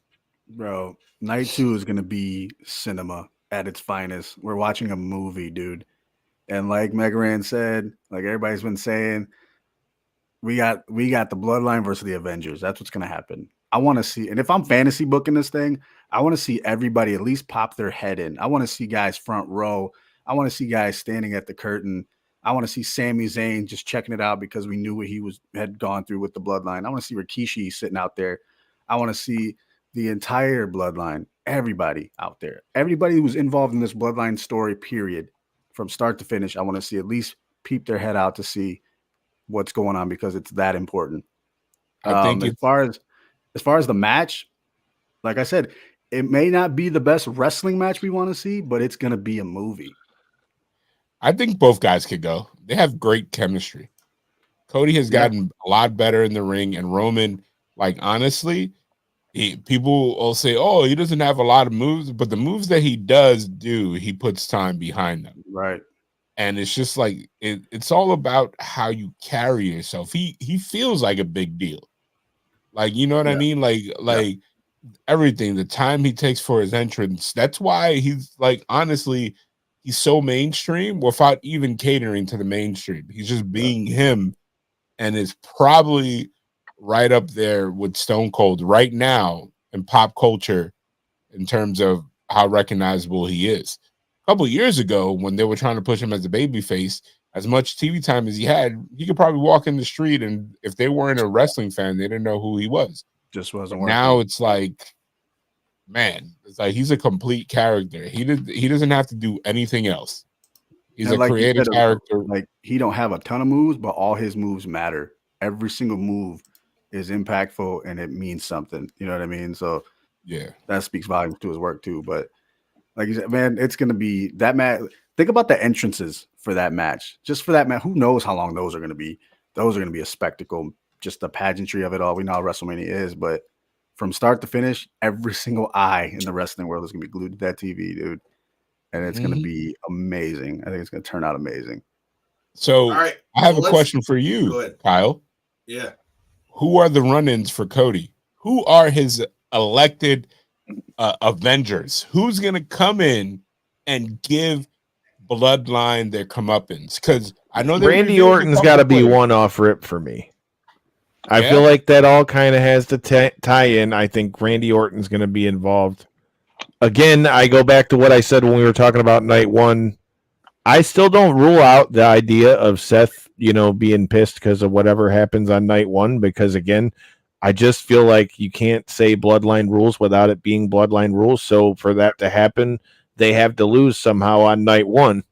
Speaker 8: Bro, night 2 is going to be cinema at its finest. We're watching a movie, dude. And like Megaran said, like everybody's been saying, we got the Bloodline versus the Avengers. That's what's going to happen. I want to see, and if I'm fantasy booking this thing, I want to see everybody at least pop their head in. I want to see guys front row. I want to see guys standing at the curtain. I want to see Sami Zayn just checking it out because we knew what he had gone through with the Bloodline. I want to see Rikishi sitting out there. I want to see the entire Bloodline, everybody out there, everybody who was involved in this Bloodline story, period, from start to finish. I want to see at least peep their head out to see what's going on because it's that important.
Speaker 3: I think
Speaker 8: as far as the match, like I said, it may not be the best wrestling match we want to see, but it's going to be a movie.
Speaker 3: I think both guys could go. They have great chemistry. Cody has gotten a lot better in the ring, and Roman, like, honestly, people will say, oh, he doesn't have a lot of moves, but the moves that he does do, he puts time behind them.
Speaker 8: Right.
Speaker 3: And it's just like, it's all about how you carry yourself. He feels like a big deal. Like, you know what I mean? Like everything, the time he takes for his entrance. That's why he's, like, honestly, he's so mainstream without even catering to the mainstream. He's just being him, and is probably right up there with Stone Cold right now in pop culture in terms of how recognizable he is. A couple of years ago, when they were trying to push him as a babyface, as much TV time as he had, he could probably walk in the street, and if they weren't a wrestling fan, they didn't know who he was.
Speaker 8: Just wasn't
Speaker 3: But
Speaker 8: working.
Speaker 3: now it's like, man, it's like he's a complete character. He doesn't have to do anything else. He's a creative character.
Speaker 8: Like, he don't have a ton of moves, but all his moves matter. Every single move is impactful and it means something. You know what I mean? So
Speaker 3: yeah,
Speaker 8: that speaks volumes to his work too. But like you said, man, it's gonna be that match. Think about the entrances for that match. Just for that match, who knows how long those are gonna be? Those are gonna be a spectacle. Just the pageantry of it all. We know how WrestleMania is, but from start to finish, every single eye in the wrestling world is gonna be glued to that TV, dude. And it's gonna be amazing. I think it's gonna turn out amazing.
Speaker 3: So
Speaker 10: right,
Speaker 3: I have a question for you, Kyle.
Speaker 10: Yeah.
Speaker 3: Who are the run-ins for Cody? Who are his elected Avengers? Who's gonna come in and give Bloodline their comeuppance? Because I know
Speaker 11: Randy Orton's got to be one off rip for me. I feel like that all kind of has to tie in. I think Randy Orton's going to be involved. Again, I go back to what I said when we were talking about night one. I still don't rule out the idea of Seth, being pissed because of whatever happens on night one, because again, I just feel like you can't say Bloodline rules without it being Bloodline rules. So for that to happen, they have to lose somehow on night one.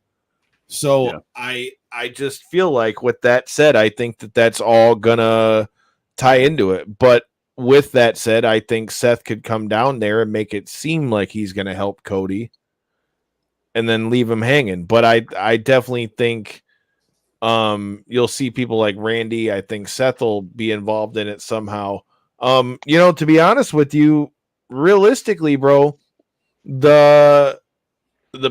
Speaker 11: So I just feel like, with that said, I think that that's all gonna tie into it. But with that said, I think Seth could come down there and make it seem like he's gonna help Cody and then leave him hanging. But I definitely think you'll see people like Randy. I think Seth will be involved in it somehow. To be honest with you, realistically, bro, the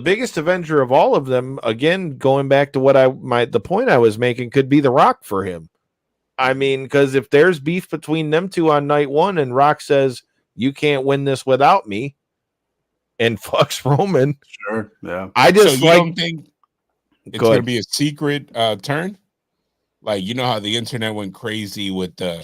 Speaker 11: biggest Avenger of all of them, again, going back to what the point I was making, could be The Rock for him. I mean, because if there's beef between them two on night one and Rock says, you can't win this without me, and fucks Roman.
Speaker 8: Sure. Yeah.
Speaker 3: I just don't think it's going to be a secret turn. Like, you know how the internet went crazy with the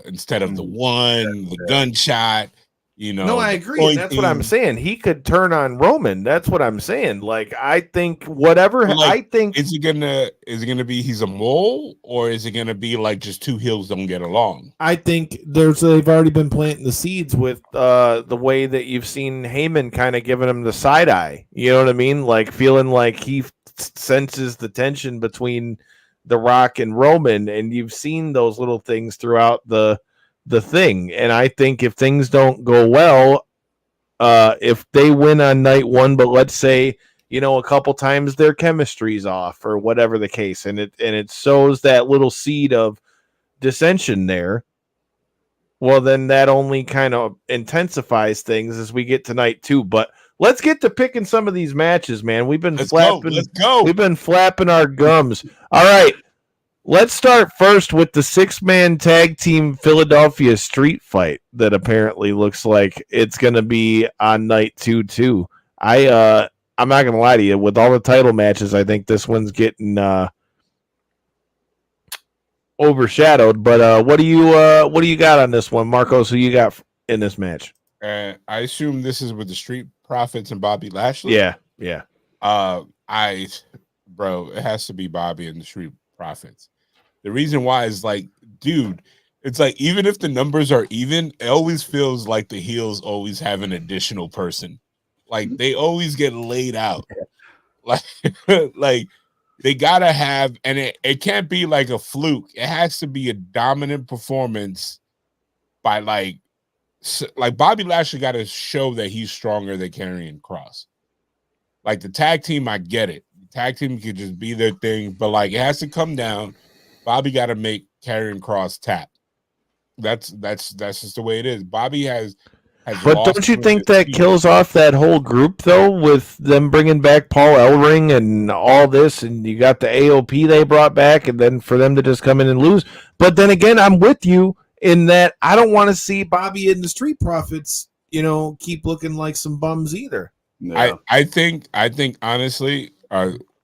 Speaker 3: instead of the one, the gunshot.
Speaker 11: No, I agree. And that's what I'm saying. He could turn on Roman. That's what I'm saying. Like, I think whatever. I think
Speaker 3: is it gonna be he's a mole, or is it gonna be like just two heels don't get along?
Speaker 11: I think they've already been planting the seeds with the way that you've seen Heyman kind of giving him the side eye. You know what I mean? Like, feeling like he senses the tension between The Rock and Roman, and you've seen those little things throughout the thing. And I think if things don't go well, if they win on night one, but let's say, a couple times their chemistry's off or whatever the case, and it sows that little seed of dissension there, well, then that only kind of intensifies things as we get to night two. But let's get to picking some of these matches, man. We've been flapping.
Speaker 3: Let's go.
Speaker 11: We've been flapping our gums. All right. Let's start first with the 6-man tag team Philadelphia street fight that apparently looks like it's going to be on night 2 too. I'm not going to lie to you. With all the title matches, I think this one's getting overshadowed. But what do you got on this one, Marcos? Who you got in this match?
Speaker 3: I assume this is with the Street Profits and Bobby Lashley.
Speaker 11: Yeah.
Speaker 3: It has to be Bobby and the Street Profits. The reason why is like, dude, it's like, even if the numbers are even, it always feels like the heels always have an additional person. Like, they always get laid out. Like, like they gotta have, and it can't be like a fluke. It has to be a dominant performance by like Bobby Lashley got to show that he's stronger than Karrion Kross. Like, the tag team, I get it. The tag team could just be their thing, but like, it has to come down. Bobby got to make Karrion Kross tap. That's just the way it is. Bobby has
Speaker 11: But don't you think that kills off that whole group, though, with them bringing back Paul Ellering and all this, and you got the AOP they brought back, and then for them to just come in and lose? But then again, I'm with you in that I don't want to see Bobby and the Street Profits, keep looking like some bums either.
Speaker 3: Yeah. I think honestly,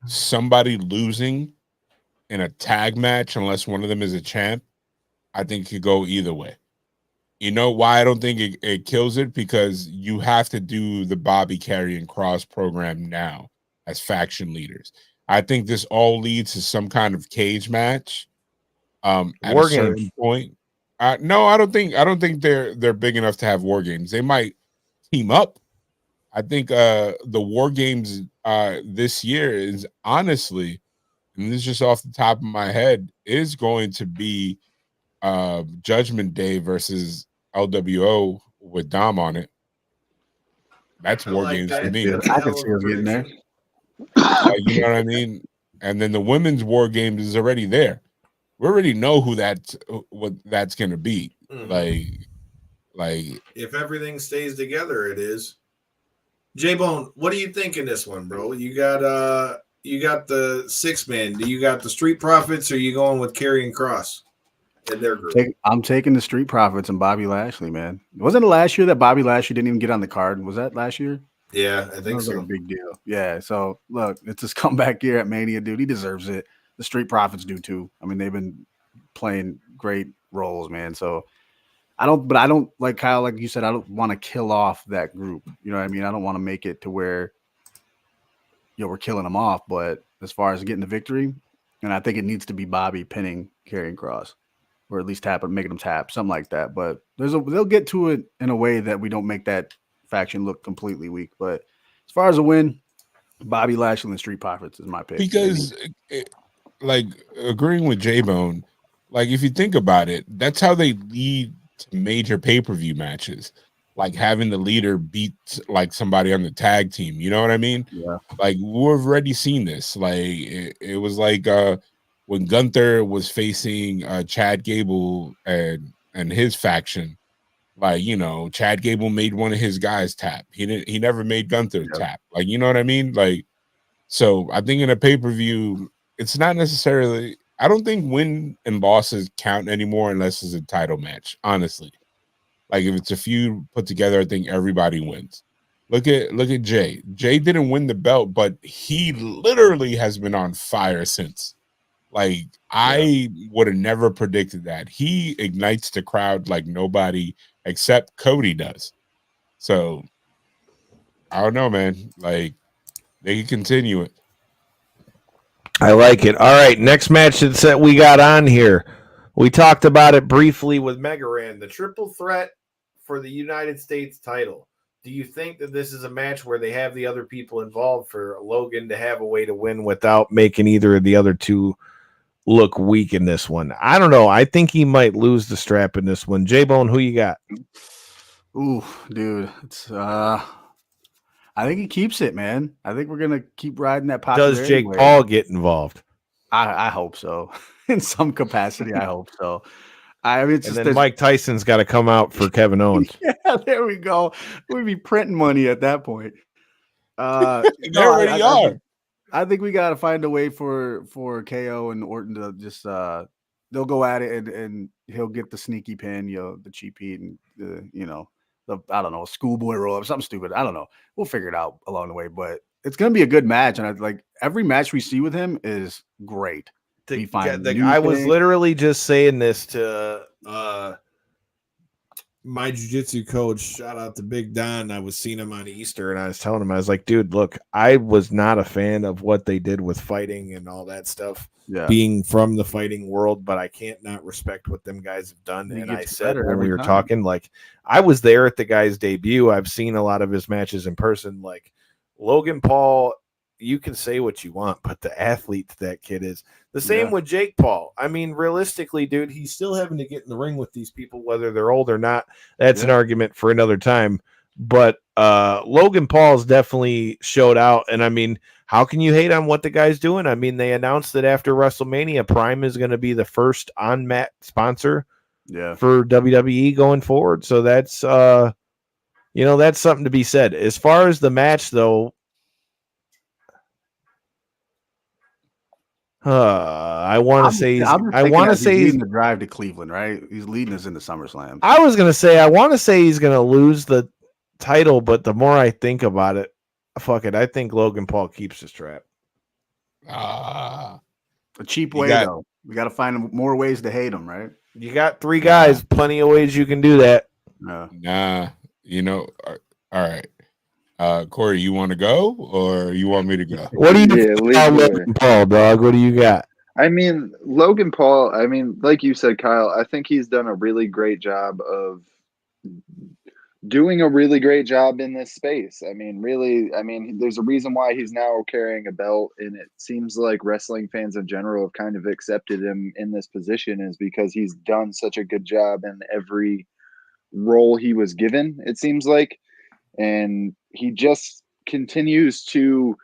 Speaker 3: somebody losing in a tag match, unless one of them is a champ, I think it could go either way. You know why I don't think it kills it? Because you have to do the Bobby Karrion Kross program now as faction leaders. I think this all leads to some kind of cage match. At
Speaker 11: War
Speaker 3: a certain
Speaker 11: games.
Speaker 3: point. No, I don't think they're big enough to have war games. They might team up. I think the war games this year is honestly, and this is just off the top of my head, is going to be Judgment Day versus LWO with Dom on it. That's war games for me.
Speaker 8: I can see us getting there.
Speaker 3: You know what I mean? And then the women's war games is already there. We already know what that's gonna be. Like
Speaker 10: if everything stays together, it is. J-Bone, what do you think in this one, bro? You got the 6-man. Do you got the Street Profits, or are you going with Karrion Kross in their group?
Speaker 8: I'm taking the Street Profits and Bobby Lashley, man. Wasn't it last year that Bobby Lashley didn't even get on the card? Was that last year?
Speaker 10: Yeah, I think
Speaker 8: that was
Speaker 10: so.
Speaker 8: Like a big deal. Yeah. So look, it's his comeback year at Mania, dude. He deserves it. The Street Profits do too. I mean, they've been playing great roles, man. So I don't like Kyle, like you said, I don't want to kill off that group. You know what I mean? I don't want to make it to where we're killing them off. But as far as getting the victory, and I think it needs to be Bobby pinning Karrion Kross, or at least making them tap, something like that. But they'll get to it in a way that we don't make that faction look completely weak. But as far as a win, Bobby Lashley and Street Profits is my pick.
Speaker 3: Because like agreeing with J-Bone, like if you think about it, that's how they lead to major pay-per-view matches. Like having the leader beat like somebody on the tag team. You know what I mean?
Speaker 8: Yeah.
Speaker 3: Like we've already seen this. Like it was like when Gunther was facing Chad Gable and his faction. Like, you know, Chad Gable made one of his guys tap. He never made Gunther tap. Like, you know what I mean? Like, so I think in a pay-per-view, it's not necessarily, I don't think win and losses count anymore unless it's a title match, honestly. Like if it's a feud put together, I think everybody wins. Look at Jay. Jay didn't win the belt, but he literally has been on fire since. Like I would have never predicted that. He ignites the crowd like nobody except Cody does. So I don't know, man. Like they can continue it.
Speaker 11: I like it. All right, next match that we got on here. We talked about it briefly with
Speaker 10: Megaran, the triple threat for the United States title. Do you think that this is a match where they have the other people involved for Logan to have a way to win
Speaker 11: without making either of the other two look weak in this one? I don't know. I think he might lose the strap in this one. J-Bone, who you got?
Speaker 8: Ooh, dude. It's I think he keeps it, man. I think we're gonna keep riding that popularity.
Speaker 11: Does Jake Paul get involved?
Speaker 8: I hope so. In some capacity, I hope so. I mean, it's
Speaker 11: and
Speaker 8: just
Speaker 11: then Mike Tyson's got to come out for Kevin Owens.
Speaker 8: Yeah, there we go. We'd be printing money at that point.
Speaker 3: They already are.
Speaker 8: I think we got to find a way for KO and Orton to just they'll go at it and he'll get the sneaky pin, the cheap heat, and I don't know, a schoolboy roll up, something stupid. I don't know. We'll figure it out along the way, but it's gonna be a good match. And like every match we see with him is great.
Speaker 11: I was literally just saying this to
Speaker 10: my jiu-jitsu coach. Shout out to Big Don. I was seeing him on Easter, and I was
Speaker 11: telling him, I was like, dude, look, I was not a fan of what they did with fighting and all that stuff.
Speaker 8: Yeah.
Speaker 11: Being from the fighting world, but I can't not respect what them guys have done. And I said when we were talking, like, I was there at the guy's debut. I've seen a lot of his matches in person. Like Logan Paul, you can say what you want, but the athlete that kid is. The same with Jake Paul. I mean, realistically, dude, he's still having to get in the ring with these people, whether they're old or not. That's an argument for another time. But Logan Paul's definitely showed out. And I mean, how can you hate on what the guy's doing? I mean, they announced that after WrestleMania, Prime is going to be the first on-mat sponsor for WWE going forward. So that's, that's something to be said. As far as the match, though, I want to say he's
Speaker 8: leading the drive to Cleveland, right? He's leading us into SummerSlam.
Speaker 11: I was gonna say I want to say he's gonna lose the title, but the more I think about it, fuck it. I think Logan Paul keeps his strap.
Speaker 8: A cheap way though. We got to find more ways to hate him, right?
Speaker 11: You got three guys, plenty of ways you can do that.
Speaker 3: Nah, all right. Corey, you want to go or you want me to go?
Speaker 11: What do you
Speaker 9: Yeah,
Speaker 11: think
Speaker 9: lead
Speaker 11: about
Speaker 9: the way.
Speaker 11: Logan Paul, dog? What do you got?
Speaker 9: I mean, Logan Paul, I mean, like you said, Kyle, I think he's done a really great job of doing a really great job in this space. I mean, really, I mean, there's a reason why he's now carrying a belt, and it seems like wrestling fans in general have kind of accepted him in this position is because he's done such a good job in every role he was given, it seems like. And he just continues to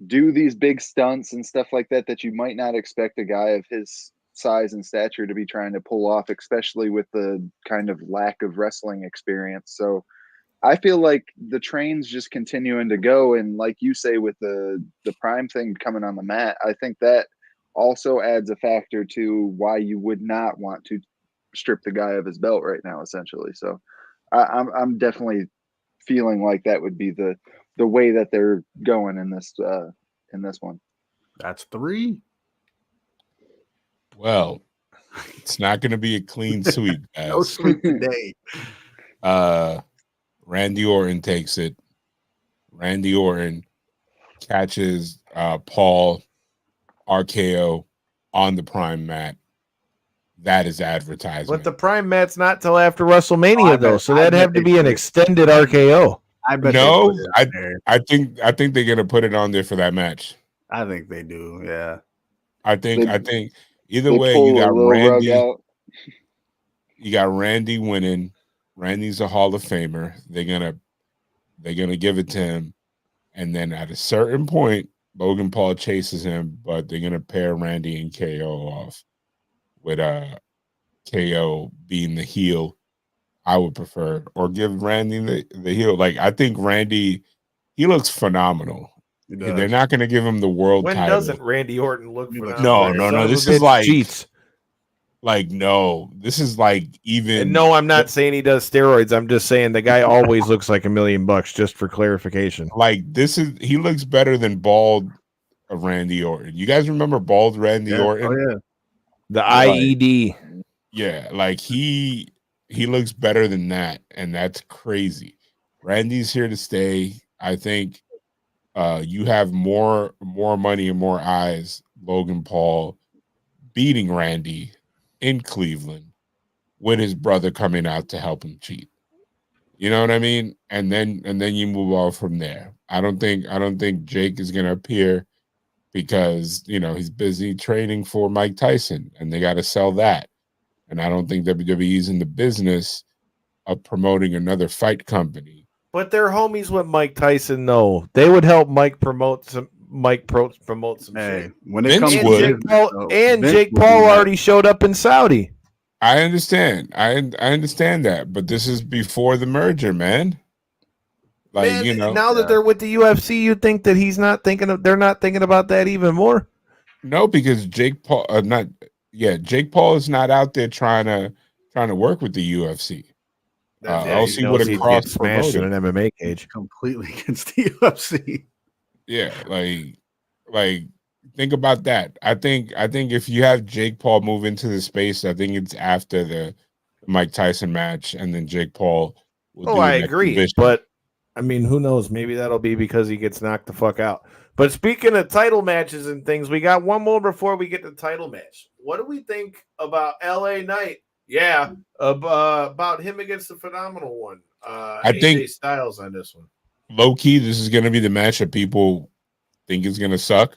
Speaker 9: do these big stunts and stuff like that that you might not expect a guy of his size and stature to be trying to pull off, especially with the kind of lack of wrestling experience. So I feel like the train's just continuing to go, and like you say, with the Prime thing coming on the mat, I think that also adds a factor to why you would not want to strip the guy of his belt right now, essentially. So I'm definitely feeling like that would be the way that they're going in this one.
Speaker 8: That's 3.
Speaker 3: Well, it's not going to be a clean sweep, guys.
Speaker 8: No sweep today.
Speaker 3: Randy Orton takes it. Randy Orton catches Paul RKO on the Prime mat. That is advertisement.
Speaker 11: But the Prime mat's not till after WrestleMania, though, so that'd have to be an extended RKO.
Speaker 8: I bet.
Speaker 3: No, I think they're gonna put it on there for that match.
Speaker 8: I think they do. Yeah.
Speaker 3: I think either way, you got Randy. You got Randy winning. Randy's a Hall of Famer. They're gonna give it to him, and then at a certain point, Logan Paul chases him, but they're gonna pair Randy and KO off with KO being the heel. I would prefer, or give Randy the heel. Like, I think Randy, he looks phenomenal. They're not going to give him the world
Speaker 11: When
Speaker 3: title.
Speaker 11: doesn't Randy Orton look phenomenal?
Speaker 3: No. This is like cheats. Like, no, this is like even.
Speaker 11: And no, I'm not saying he does steroids. I'm just saying the guy always looks like $1 million. Just for clarification,
Speaker 3: like he looks better than bald Randy Orton. You guys remember bald Randy Orton?
Speaker 8: Oh yeah,
Speaker 11: the IED.
Speaker 3: Yeah, like he looks better than that, and that's crazy. Randy's here to stay. I think you have more money and more eyes. Logan Paul beating Randy in Cleveland with his brother coming out to help him cheat. You know what I mean? And then you move on from there. I don't think Jake is gonna appear because he's busy training for Mike Tyson, and they got to sell that. And I don't think WWE's in the business of promoting another fight company.
Speaker 11: But they're homies with Mike Tyson, though. They would help Mike promote some. Promote some shit.
Speaker 8: When it comes
Speaker 11: to Jake Paul already showed up in Saudi.
Speaker 3: I understand. I understand that, but this is before the merger, man. Like,
Speaker 11: now that they're with the UFC, you think that they're not thinking about that even more?
Speaker 3: No, because Jake Paul Jake Paul is not out there trying to work with the UFC. Else he would have crossed
Speaker 11: smashed in an MMA cage
Speaker 8: completely against the UFC.
Speaker 3: Yeah, like think about that. I think if you have Jake Paul move into the space, I think it's after the Mike Tyson match, and then Jake Paul will do
Speaker 11: I agree. But I mean, who knows? Maybe that'll be because he gets knocked the fuck out. But speaking of title matches and things, we got one more before we get to the title match. What do we think about LA Knight? Yeah, about him against the Phenomenal One.
Speaker 3: I
Speaker 11: AJ
Speaker 3: think
Speaker 11: Styles on this one.
Speaker 3: Low key, this is going to be the match that people think is going to suck,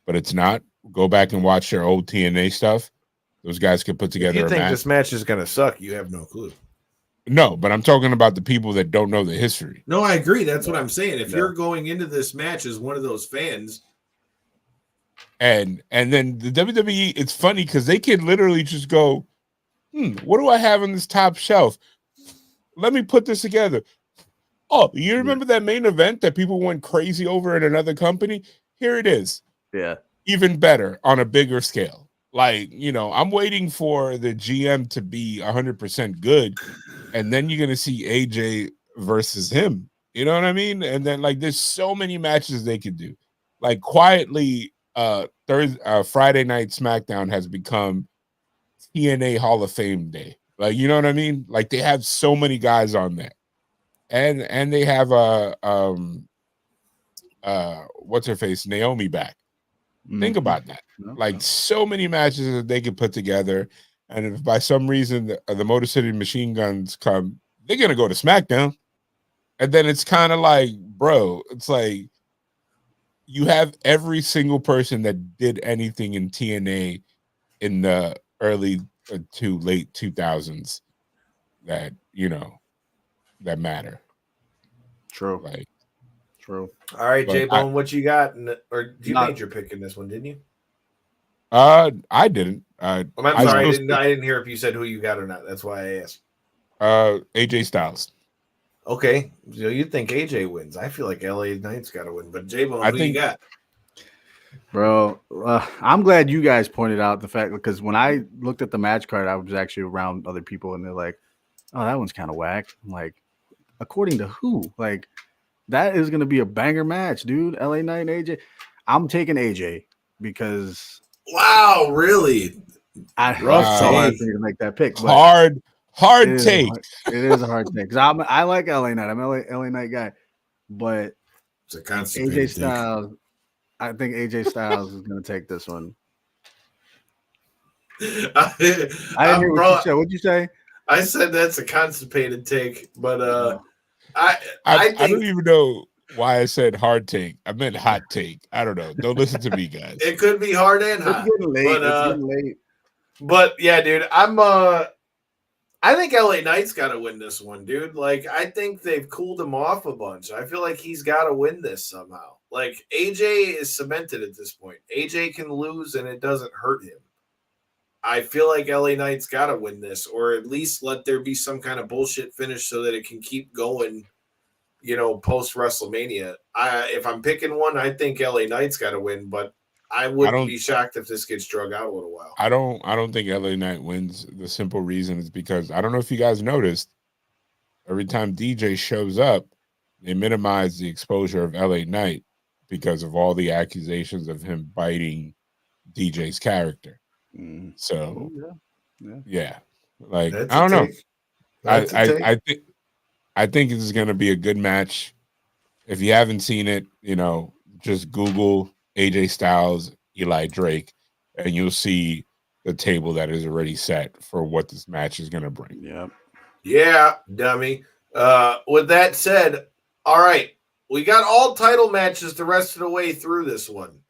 Speaker 3: but it's not. Go back and watch their old TNA stuff. Those guys could put together
Speaker 11: If you think
Speaker 3: match.
Speaker 11: this match is going to suck, you have no clue.
Speaker 3: No, but I'm talking about the people that don't know the history.
Speaker 12: No, I agree. That's what I'm saying. If you're going into this match as one of those fans,
Speaker 3: and then the WWE, it's funny because they can literally just go, what do I have on this top shelf? Let me put this together. Oh, you remember that main event that people went crazy over at another company? Here it is.
Speaker 8: Yeah.
Speaker 3: Even better on a bigger scale. Like, I'm waiting for the GM to be 100% good, and then you're going to see AJ versus him. You know what I mean? And then, like, there's so many matches they could do. Like, quietly, Friday Night SmackDown has become TNA Hall of Fame day. Like, you know what I mean? Like, they have so many guys on there. And they have what's her face, Naomi back. Think about that. Like so many matches that they could put together, and if by some reason the Motor City Machine Guns come, they're gonna go to SmackDown, and then it's kind of like, bro, it's like you have every single person that did anything in TNA in the early to late 2000s that that matter.
Speaker 8: True.
Speaker 3: Like,
Speaker 8: true.
Speaker 10: All right,
Speaker 3: But
Speaker 10: J Bone, what you got? Or you
Speaker 8: Not-
Speaker 10: made your pick in this one, didn't you?
Speaker 3: I didn't.
Speaker 10: I'm sorry, I didn't hear if you said who you got or not. That's why I asked.
Speaker 3: AJ Styles.
Speaker 10: Okay, so you think AJ wins? I feel like LA Knight's got to win, but J Bone, who
Speaker 3: think-
Speaker 10: you got?
Speaker 8: Bro, I'm glad you guys pointed out the fact, because when I looked at the match card, I was actually around other people and they're like, oh, that one's kind of whack. I'm like, according to who? Like, that is going to be a banger match, dude. LA Knight and AJ. I'm taking AJ because.
Speaker 12: Wow, really?
Speaker 8: I so hard for you to make that pick.
Speaker 3: Hard take.
Speaker 8: It is a hard take because I like LA Knight. I'm LA Knight guy, but
Speaker 12: it's a constipated
Speaker 8: AJ Styles. I think AJ Styles is going to take this one. I didn't hear what you said. What'd you say?
Speaker 12: I said that's a constipated take, but I
Speaker 3: don't even know why I said hard take. I meant hot take. I don't know. Don't listen to me, guys.
Speaker 12: It could be hard and hot.
Speaker 8: It's getting late. It's getting late.
Speaker 10: But yeah, dude, I think LA Knight's got to win this one, dude. Like, I think they've cooled him off a bunch. I feel like he's got to win this somehow. Like, AJ is cemented at this point. AJ can lose and it doesn't hurt him. I feel like LA Knight's got to win this, or at least let there be some kind of bullshit finish so that it can keep going, post WrestleMania. If I'm picking one, I think LA Knight's got to win, but I wouldn't be shocked if this gets drug out a little while.
Speaker 3: I don't think LA Knight wins. The simple reason is because I don't know if you guys noticed, every time DJ shows up, they minimize the exposure of LA Knight because of all the accusations of him biting DJ's character. So yeah. Like,
Speaker 12: That's
Speaker 3: I don't know. I think this is gonna be a good match. If you haven't seen it, just Google AJ Styles, Eli Drake, and you'll see the table that is already set for what this match is going to bring.
Speaker 10: Yeah, dummy. With that said, all right, we got all title matches the rest of the way through this one.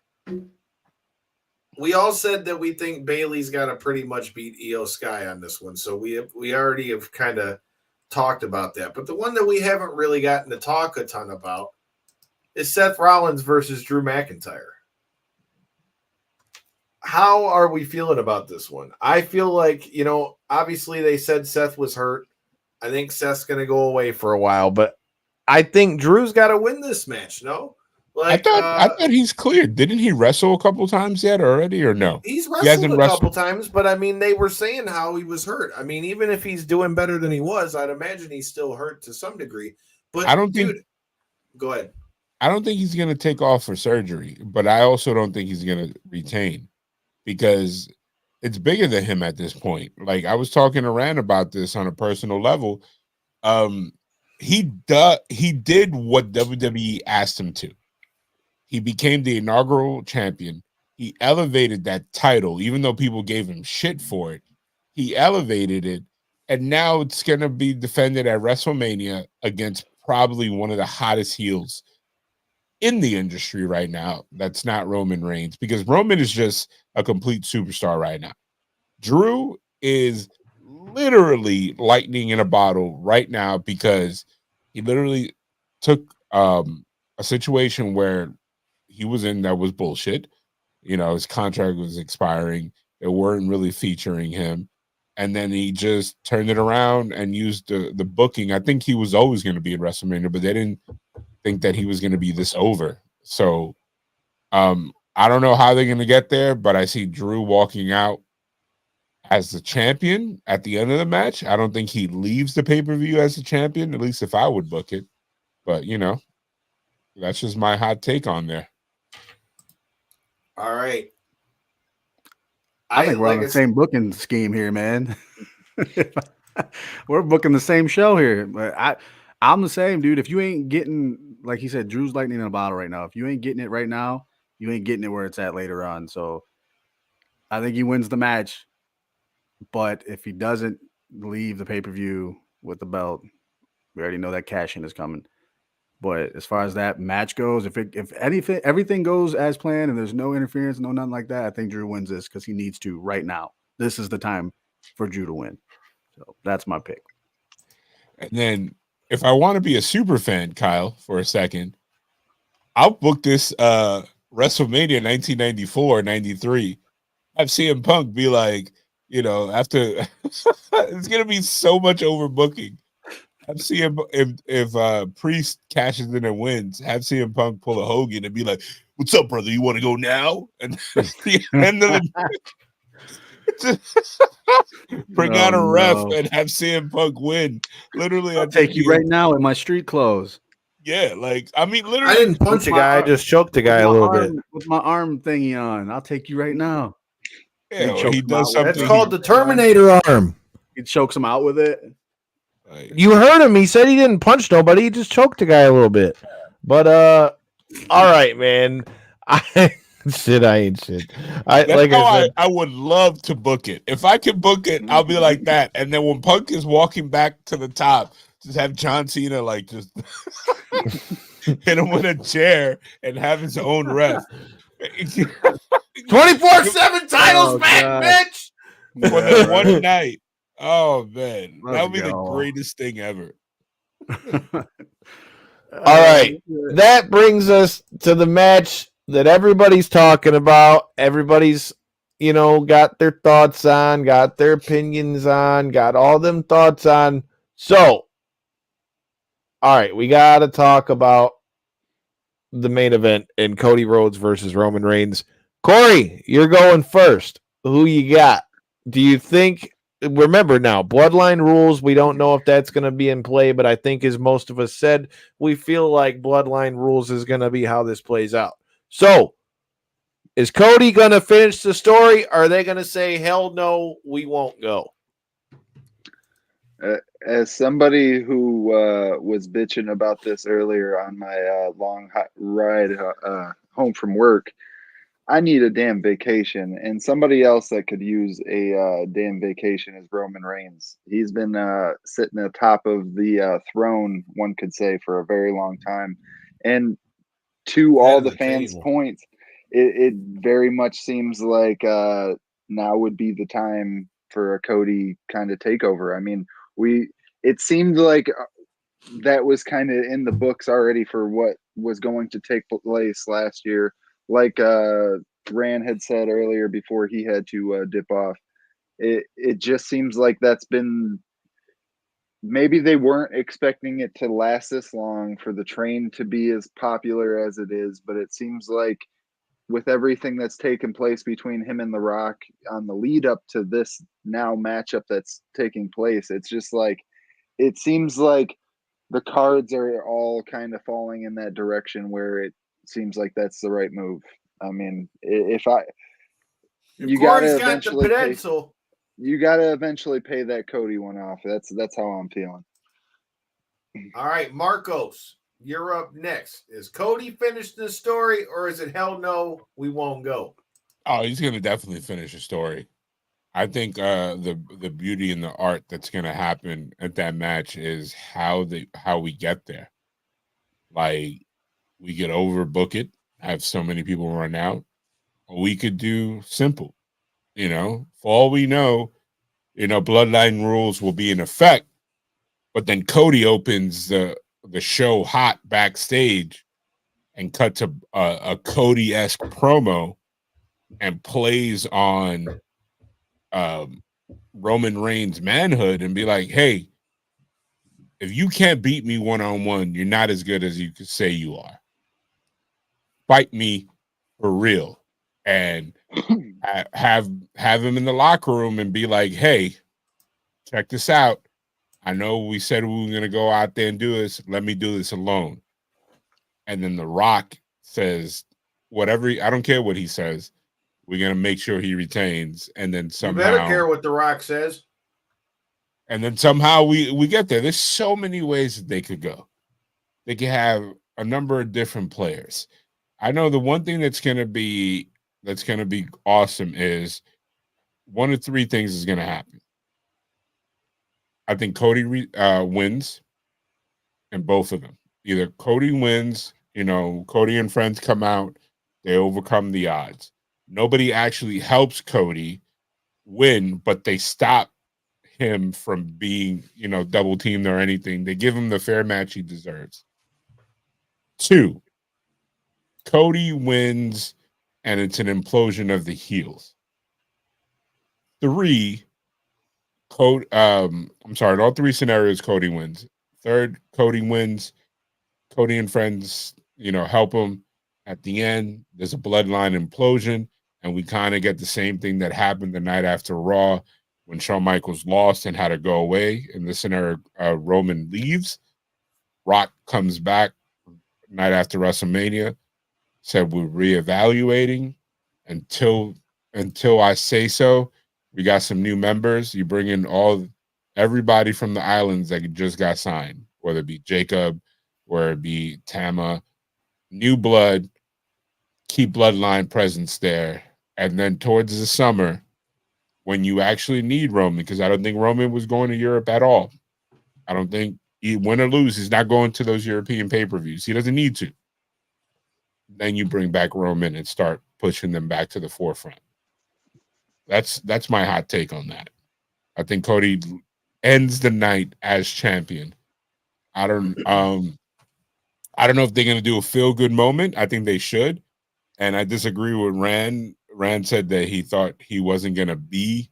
Speaker 10: We all said that we think Bayley's got to pretty much beat Io Sky on this one, so we already have kind of talked about that. But the one that we haven't really gotten to talk a ton about is Seth Rollins versus Drew McIntyre. How are we feeling about this one? I feel like, obviously they said Seth was hurt. I think Seth's going to go away for a while, but I think Drew's got to win this match, no? Like,
Speaker 3: I thought he's cleared. Didn't he wrestle a couple times yet already, or no?
Speaker 10: He's wrestled a couple times, but I mean, they were saying how he was hurt. I mean, even if he's doing better than he was, I'd imagine he's still hurt to some degree. But
Speaker 3: I don't think.
Speaker 10: Go ahead.
Speaker 3: I don't think he's going to take off for surgery, but I also don't think he's going to retain because it's bigger than him at this point. Like, I was talking to Rand about this on a personal level. He did what WWE asked him to. He became the inaugural champion. He elevated that title, even though people gave him shit for it. He elevated it, and now it's going to be defended at WrestleMania against probably one of the hottest heels in the industry right now. That's not Roman Reigns, because Roman is just a complete superstar right now. Drew is literally lightning in a bottle right now because he literally took a situation where he was in that was bullshit. His contract was expiring. They weren't really featuring him. And then he just turned it around and used the booking. I think he was always going to be in WrestleMania, but they didn't think that he was going to be this over. So I don't know how they're going to get there, but I see Drew walking out as the champion at the end of the match. I don't think he leaves the pay-per-view as the champion, at least if I would book it. But, that's just my hot take on there.
Speaker 10: All right.
Speaker 8: I think we're on the same booking scheme here, man. We're booking the same show here. But I'm the same, dude. If you ain't getting like he said, Drew's lightning in a bottle right now. If you ain't getting it right now, you ain't getting it where it's at later on. So I think he wins the match. But if he doesn't leave the pay-per-view with the belt, we already know that cash-in is coming. But as far as that match goes, if anything, everything goes as planned and there's no interference, no nothing like that, I think Drew wins this because he needs to right now. This is the time for Drew to win. So that's my pick.
Speaker 3: And then if I want to be a super fan, Kyle, for a second, I'll book this WrestleMania 1994-93. Have CM Punk be like, after it's gonna be so much overbooking. Have CM if Priest cashes in and wins, have CM Punk pull a Hogan and be like, "What's up, brother? You want to go now?" And the end of the bring out a ref and have CM Punk win. Literally,
Speaker 8: I'll take you right now in my street clothes.
Speaker 3: Yeah, literally,
Speaker 12: I didn't punch
Speaker 11: a guy. I just choked a guy a little bit
Speaker 8: with my arm thingy on. I'll take you right now.
Speaker 3: Yeah, he does something.
Speaker 11: That's called the Terminator arm.
Speaker 8: He chokes him out with it.
Speaker 11: You heard him. He said he didn't punch nobody. He just choked a guy a little bit. But all right, man. I ain't shit.
Speaker 3: I would love to book it. If I can book it, I'll be like that. And then when Punk is walking back to the top, just have John Cena just hit him with a chair and have his own ref.
Speaker 10: 24/7 titles back, bitch.
Speaker 3: For the one night. Oh man, that would be the greatest thing ever.
Speaker 11: All right, that brings us to the match that everybody's talking about. Everybody's, got their thoughts on, got their opinions on, got all them thoughts on. So, all right, we got to talk about the main event in Cody Rhodes versus Roman Reigns. Corey, you're going first. Who you got? Do you think? Remember now, bloodline rules, we don't know if that's going to be in play, but I think as most of us said, we feel like bloodline rules is going to be how this plays out. So, is Cody going to finish the story? Or are they going to say, hell no, we won't go?
Speaker 9: As somebody who was bitching about this earlier on my long ride home from work, I need a damn vacation, and somebody else that could use a damn vacation is Roman Reigns. He's been sitting atop of the throne, one could say, for a very long time. And to all the fans' points, it very much seems like now would be the time for a Cody kind of takeover. I mean, it seemed like that was kind of in the books already for what was going to take place last year. Like Rand had said earlier before he had to dip off, it just seems like that's been, maybe they weren't expecting it to last this long, for the train to be as popular as it is, but it seems like with everything that's taken place between him and The Rock on the lead up to this now matchup that's taking place, it's just like, it seems like the cards are all kind of falling in that direction where it seems like that's the right move. I mean, you gotta eventually pay that Cody one off. That's how I'm feeling.
Speaker 10: All right, Marcos, you're up next. Is Cody finished the story, or is it hell no, we won't go?
Speaker 3: Oh, he's gonna definitely finish the story. I think the beauty and the art that's gonna happen at that match is how we get there. Like, we could overbook it, have so many people run out, or we could do simple. For all we know, bloodline rules will be in effect, but then Cody opens the show hot backstage and cuts a Cody-esque promo and plays on Roman Reigns' manhood and be like, hey, if you can't beat me one-on-one, you're not as good as you could say you are. Fight me for real. And have him in the locker room and be like, hey, check this out. I know we said we were going to go out there and do this. Let me do this alone. And then The Rock says, whatever, I don't care what he says. We're going to make sure he retains. And then somehow.
Speaker 10: You better care what The Rock says.
Speaker 3: And then somehow we get there. There's so many ways that they could go. They could have a number of different players. I know the one thing that's gonna be awesome is one of three things is gonna happen. I think Cody wins, and both of them. Either Cody wins, Cody and friends come out, they overcome the odds. Nobody actually helps Cody win, but they stop him from being, double teamed or anything. They give him the fair match he deserves. 2, Cody wins, and it's an implosion of the heels. 3, in all three scenarios, Cody wins. 3rd, Cody wins. Cody and friends, help him. At the end, there's a bloodline implosion, and we kind of get the same thing that happened the night after Raw when Shawn Michaels lost and had to go away. In this scenario, Roman leaves. Rock comes back night after WrestleMania, said we're reevaluating until I say so. We got some new members. You bring in everybody from the islands that just got signed, whether it be Jacob, whether it be Tama, new blood, keep bloodline presence there. And then towards the summer, when you actually need Roman, because I don't think Roman was going to Europe at all. I don't think win or lose, he's not going to those European pay-per-views. He doesn't need to. Then you bring back Roman and start pushing them back to the forefront. That's my hot take on that. I think Cody ends the night as champion. I don't know if they're gonna do a feel-good moment. I think they should. And I disagree with Rand. Rand said that he thought he wasn't gonna be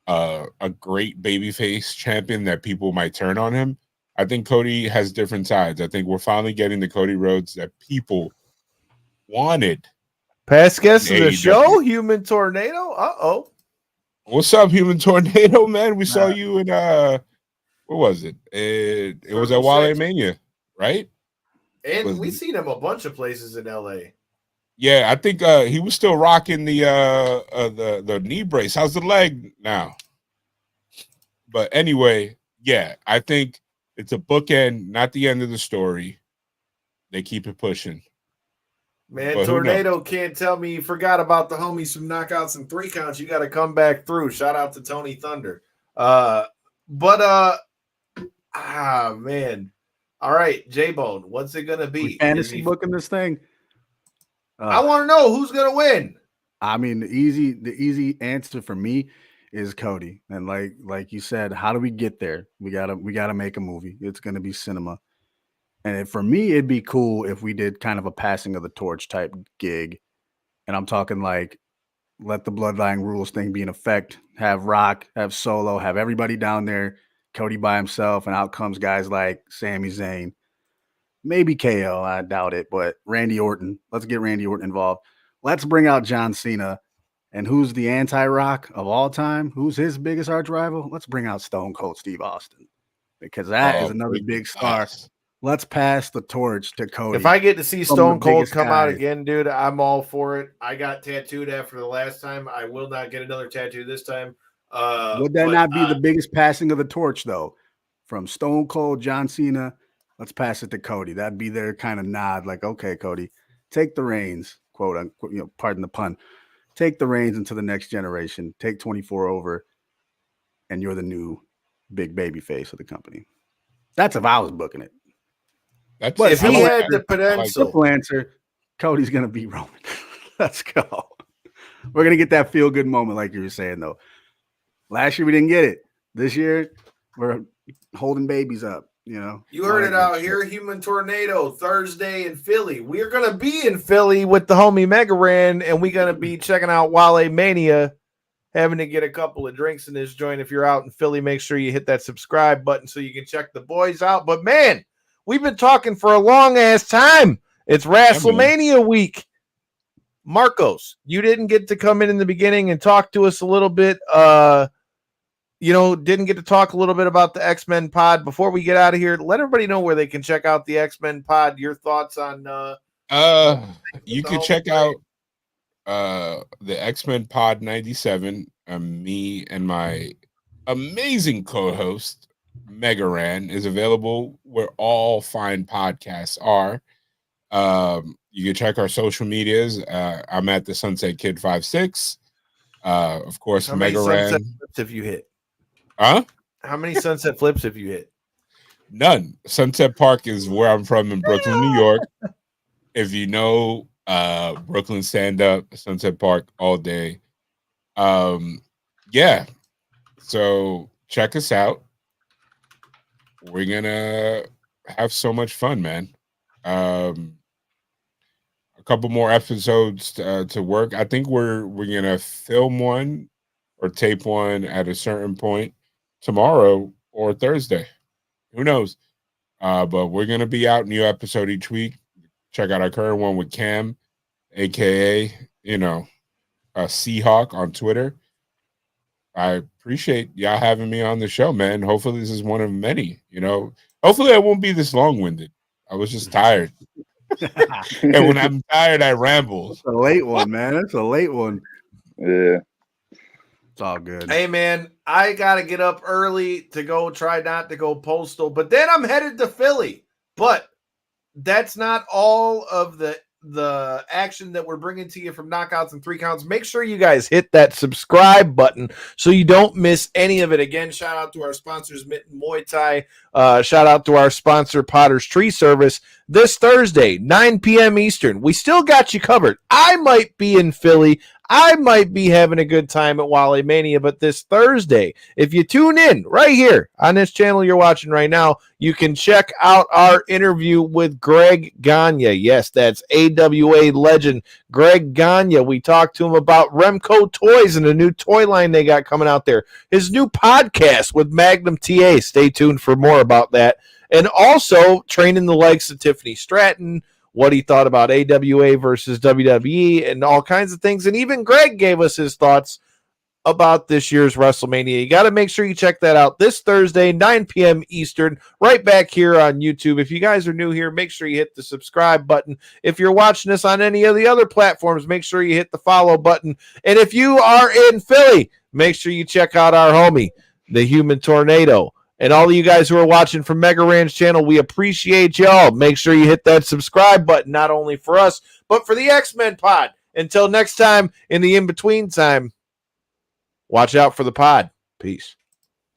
Speaker 3: a great babyface champion, that people might turn on him. I think Cody has different sides. I think we're finally getting the Cody Rhodes that people wanted.
Speaker 10: Past guest of the
Speaker 3: AEW.
Speaker 10: show, Human Tornado. Uh-oh.
Speaker 3: What's up, Human Tornado, man? We saw you in what was it? It was at Wale Mania, right?
Speaker 10: And we seen him a bunch of places in LA.
Speaker 3: Yeah, I think he was still rocking the knee brace. How's the leg now? But anyway, yeah, I think it's a bookend, not the end of the story. They keep it pushing.
Speaker 10: Man,
Speaker 3: But
Speaker 10: Tornado can't tell me you forgot about the homies from Knockouts and 3 Counts. You got to come back through. Shout out to Tony Thunder. Man. All right, J-Bone, what's it going to be?
Speaker 8: Fantasy booking this thing?
Speaker 10: I want to know who's going to win.
Speaker 8: I mean, the easy answer for me is Cody. And like you said, how do we get there? We gotta make a movie. It's going to be cinema. And for me, it'd be cool if we did kind of a passing of the torch type gig. And I'm talking like, let the Bloodline Rules thing be in effect. Have Rock, have Solo, have everybody down there. Cody by himself, and out comes guys like Sami Zayn. Maybe KO, I doubt it, but Randy Orton. Let's get Randy Orton involved. Let's bring out John Cena. And who's the anti-Rock of all time? Who's his biggest arch rival? Let's bring out Stone Cold Steve Austin, because that is another big star. Let's pass the torch to Cody.
Speaker 10: If I get to see Stone Cold come out again, dude, I'm all for it. I got tattooed after the last time. I will not get another tattoo this time.
Speaker 8: Would that not be the biggest passing of the torch, though? From Stone Cold, John Cena, let's pass it to Cody. That'd be their kind of nod, like, okay, Cody, take the reins, quote unquote, pardon the pun. Take the reins into the next generation. Take 24 over, and you're the new big baby face of the company. That's if I was booking it.
Speaker 10: But if he had the potential,
Speaker 8: simple answer, Cody's gonna beat Roman. Let's go. We're gonna get that feel good moment, like you were saying, though. Last year we didn't get it. This year we're holding babies up.
Speaker 10: You heard it out here. Human Tornado Thursday in Philly. We're gonna be in Philly with the homie Mega Ran, and we're gonna be checking out Wale Mania. Having to get a couple of drinks in this joint. If you're out in Philly, make sure you hit that subscribe button so you can check the boys out. But man, we've been talking for a long ass time. It's WrestleMania week. Marcos, you didn't get to come in the beginning and talk to us a little bit. Didn't get to talk a little bit about the X-Men pod. Before we get out of here, let everybody know where they can check out the X-Men pod. Your thoughts on
Speaker 3: you can check out the X-Men pod 97. Me and my amazing co-host Mega Ran is available where all fine podcasts are. You can check our social medias. I'm at the Sunset Kid 56. Of course,
Speaker 10: How many
Speaker 3: Mega
Speaker 10: sunset
Speaker 3: Ran.
Speaker 10: flips have you hit?
Speaker 3: Huh?
Speaker 10: How many sunset flips have you hit?
Speaker 3: None. Sunset Park is where I'm from in Brooklyn, New York. If you know Brooklyn stand up, Sunset Park all day. Yeah. So check us out. We're gonna have so much fun, man. A couple more episodes to work. I think we're gonna film one or tape one at a certain point tomorrow or Thursday. Who knows? But we're gonna be out new episode each week. Check out our current one with Cam, aka Seahawk on Twitter. I appreciate y'all having me on the show, man. Hopefully this is one of many. Hopefully I won't be this long-winded. I was just tired. And when I'm tired, I ramble.
Speaker 8: It's a late one, man. It's a late one.
Speaker 9: Yeah.
Speaker 8: It's all good.
Speaker 10: Hey, man, I got to get up early to go try not to go postal, but then I'm headed to Philly. But that's not all of the action that we're bringing to you from Knockouts and 3 Counts. Make sure you guys hit that subscribe button so you don't miss any of it. Again, shout out to our sponsors, Mitten Muay Thai. Shout out to our sponsor, Potter's Tree Service. This Thursday, 9 p.m. Eastern, we still got you covered. I might be in Philly. I might be having a good time at Wally Mania, but this Thursday, if you tune in right here on this channel you're watching right now, you can check out our interview with Greg Gagne. Yes, that's AWA legend Greg Gagne. We talked to him about Remco Toys and a new toy line they got coming out there. His new podcast with Magnum TA. Stay tuned for more about that. And also training the likes of Tiffany Stratton, what he thought about AWA versus WWE and all kinds of things. And even Greg gave us his thoughts about this year's WrestleMania. You got to make sure you check that out this Thursday, 9 p.m. Eastern, right back here on YouTube. If you guys are new here, make sure you hit the subscribe button. If you're watching us on any of the other platforms, make sure you hit the follow button. And if you are in Philly, make sure you check out our homie, the Human Tornado. And all of you guys who are watching from Mega Ranch channel, we appreciate y'all. Make sure you hit that subscribe button, not only for us, but for the X-Men pod. Until next time, in the in-between time, watch out for the pod. Peace.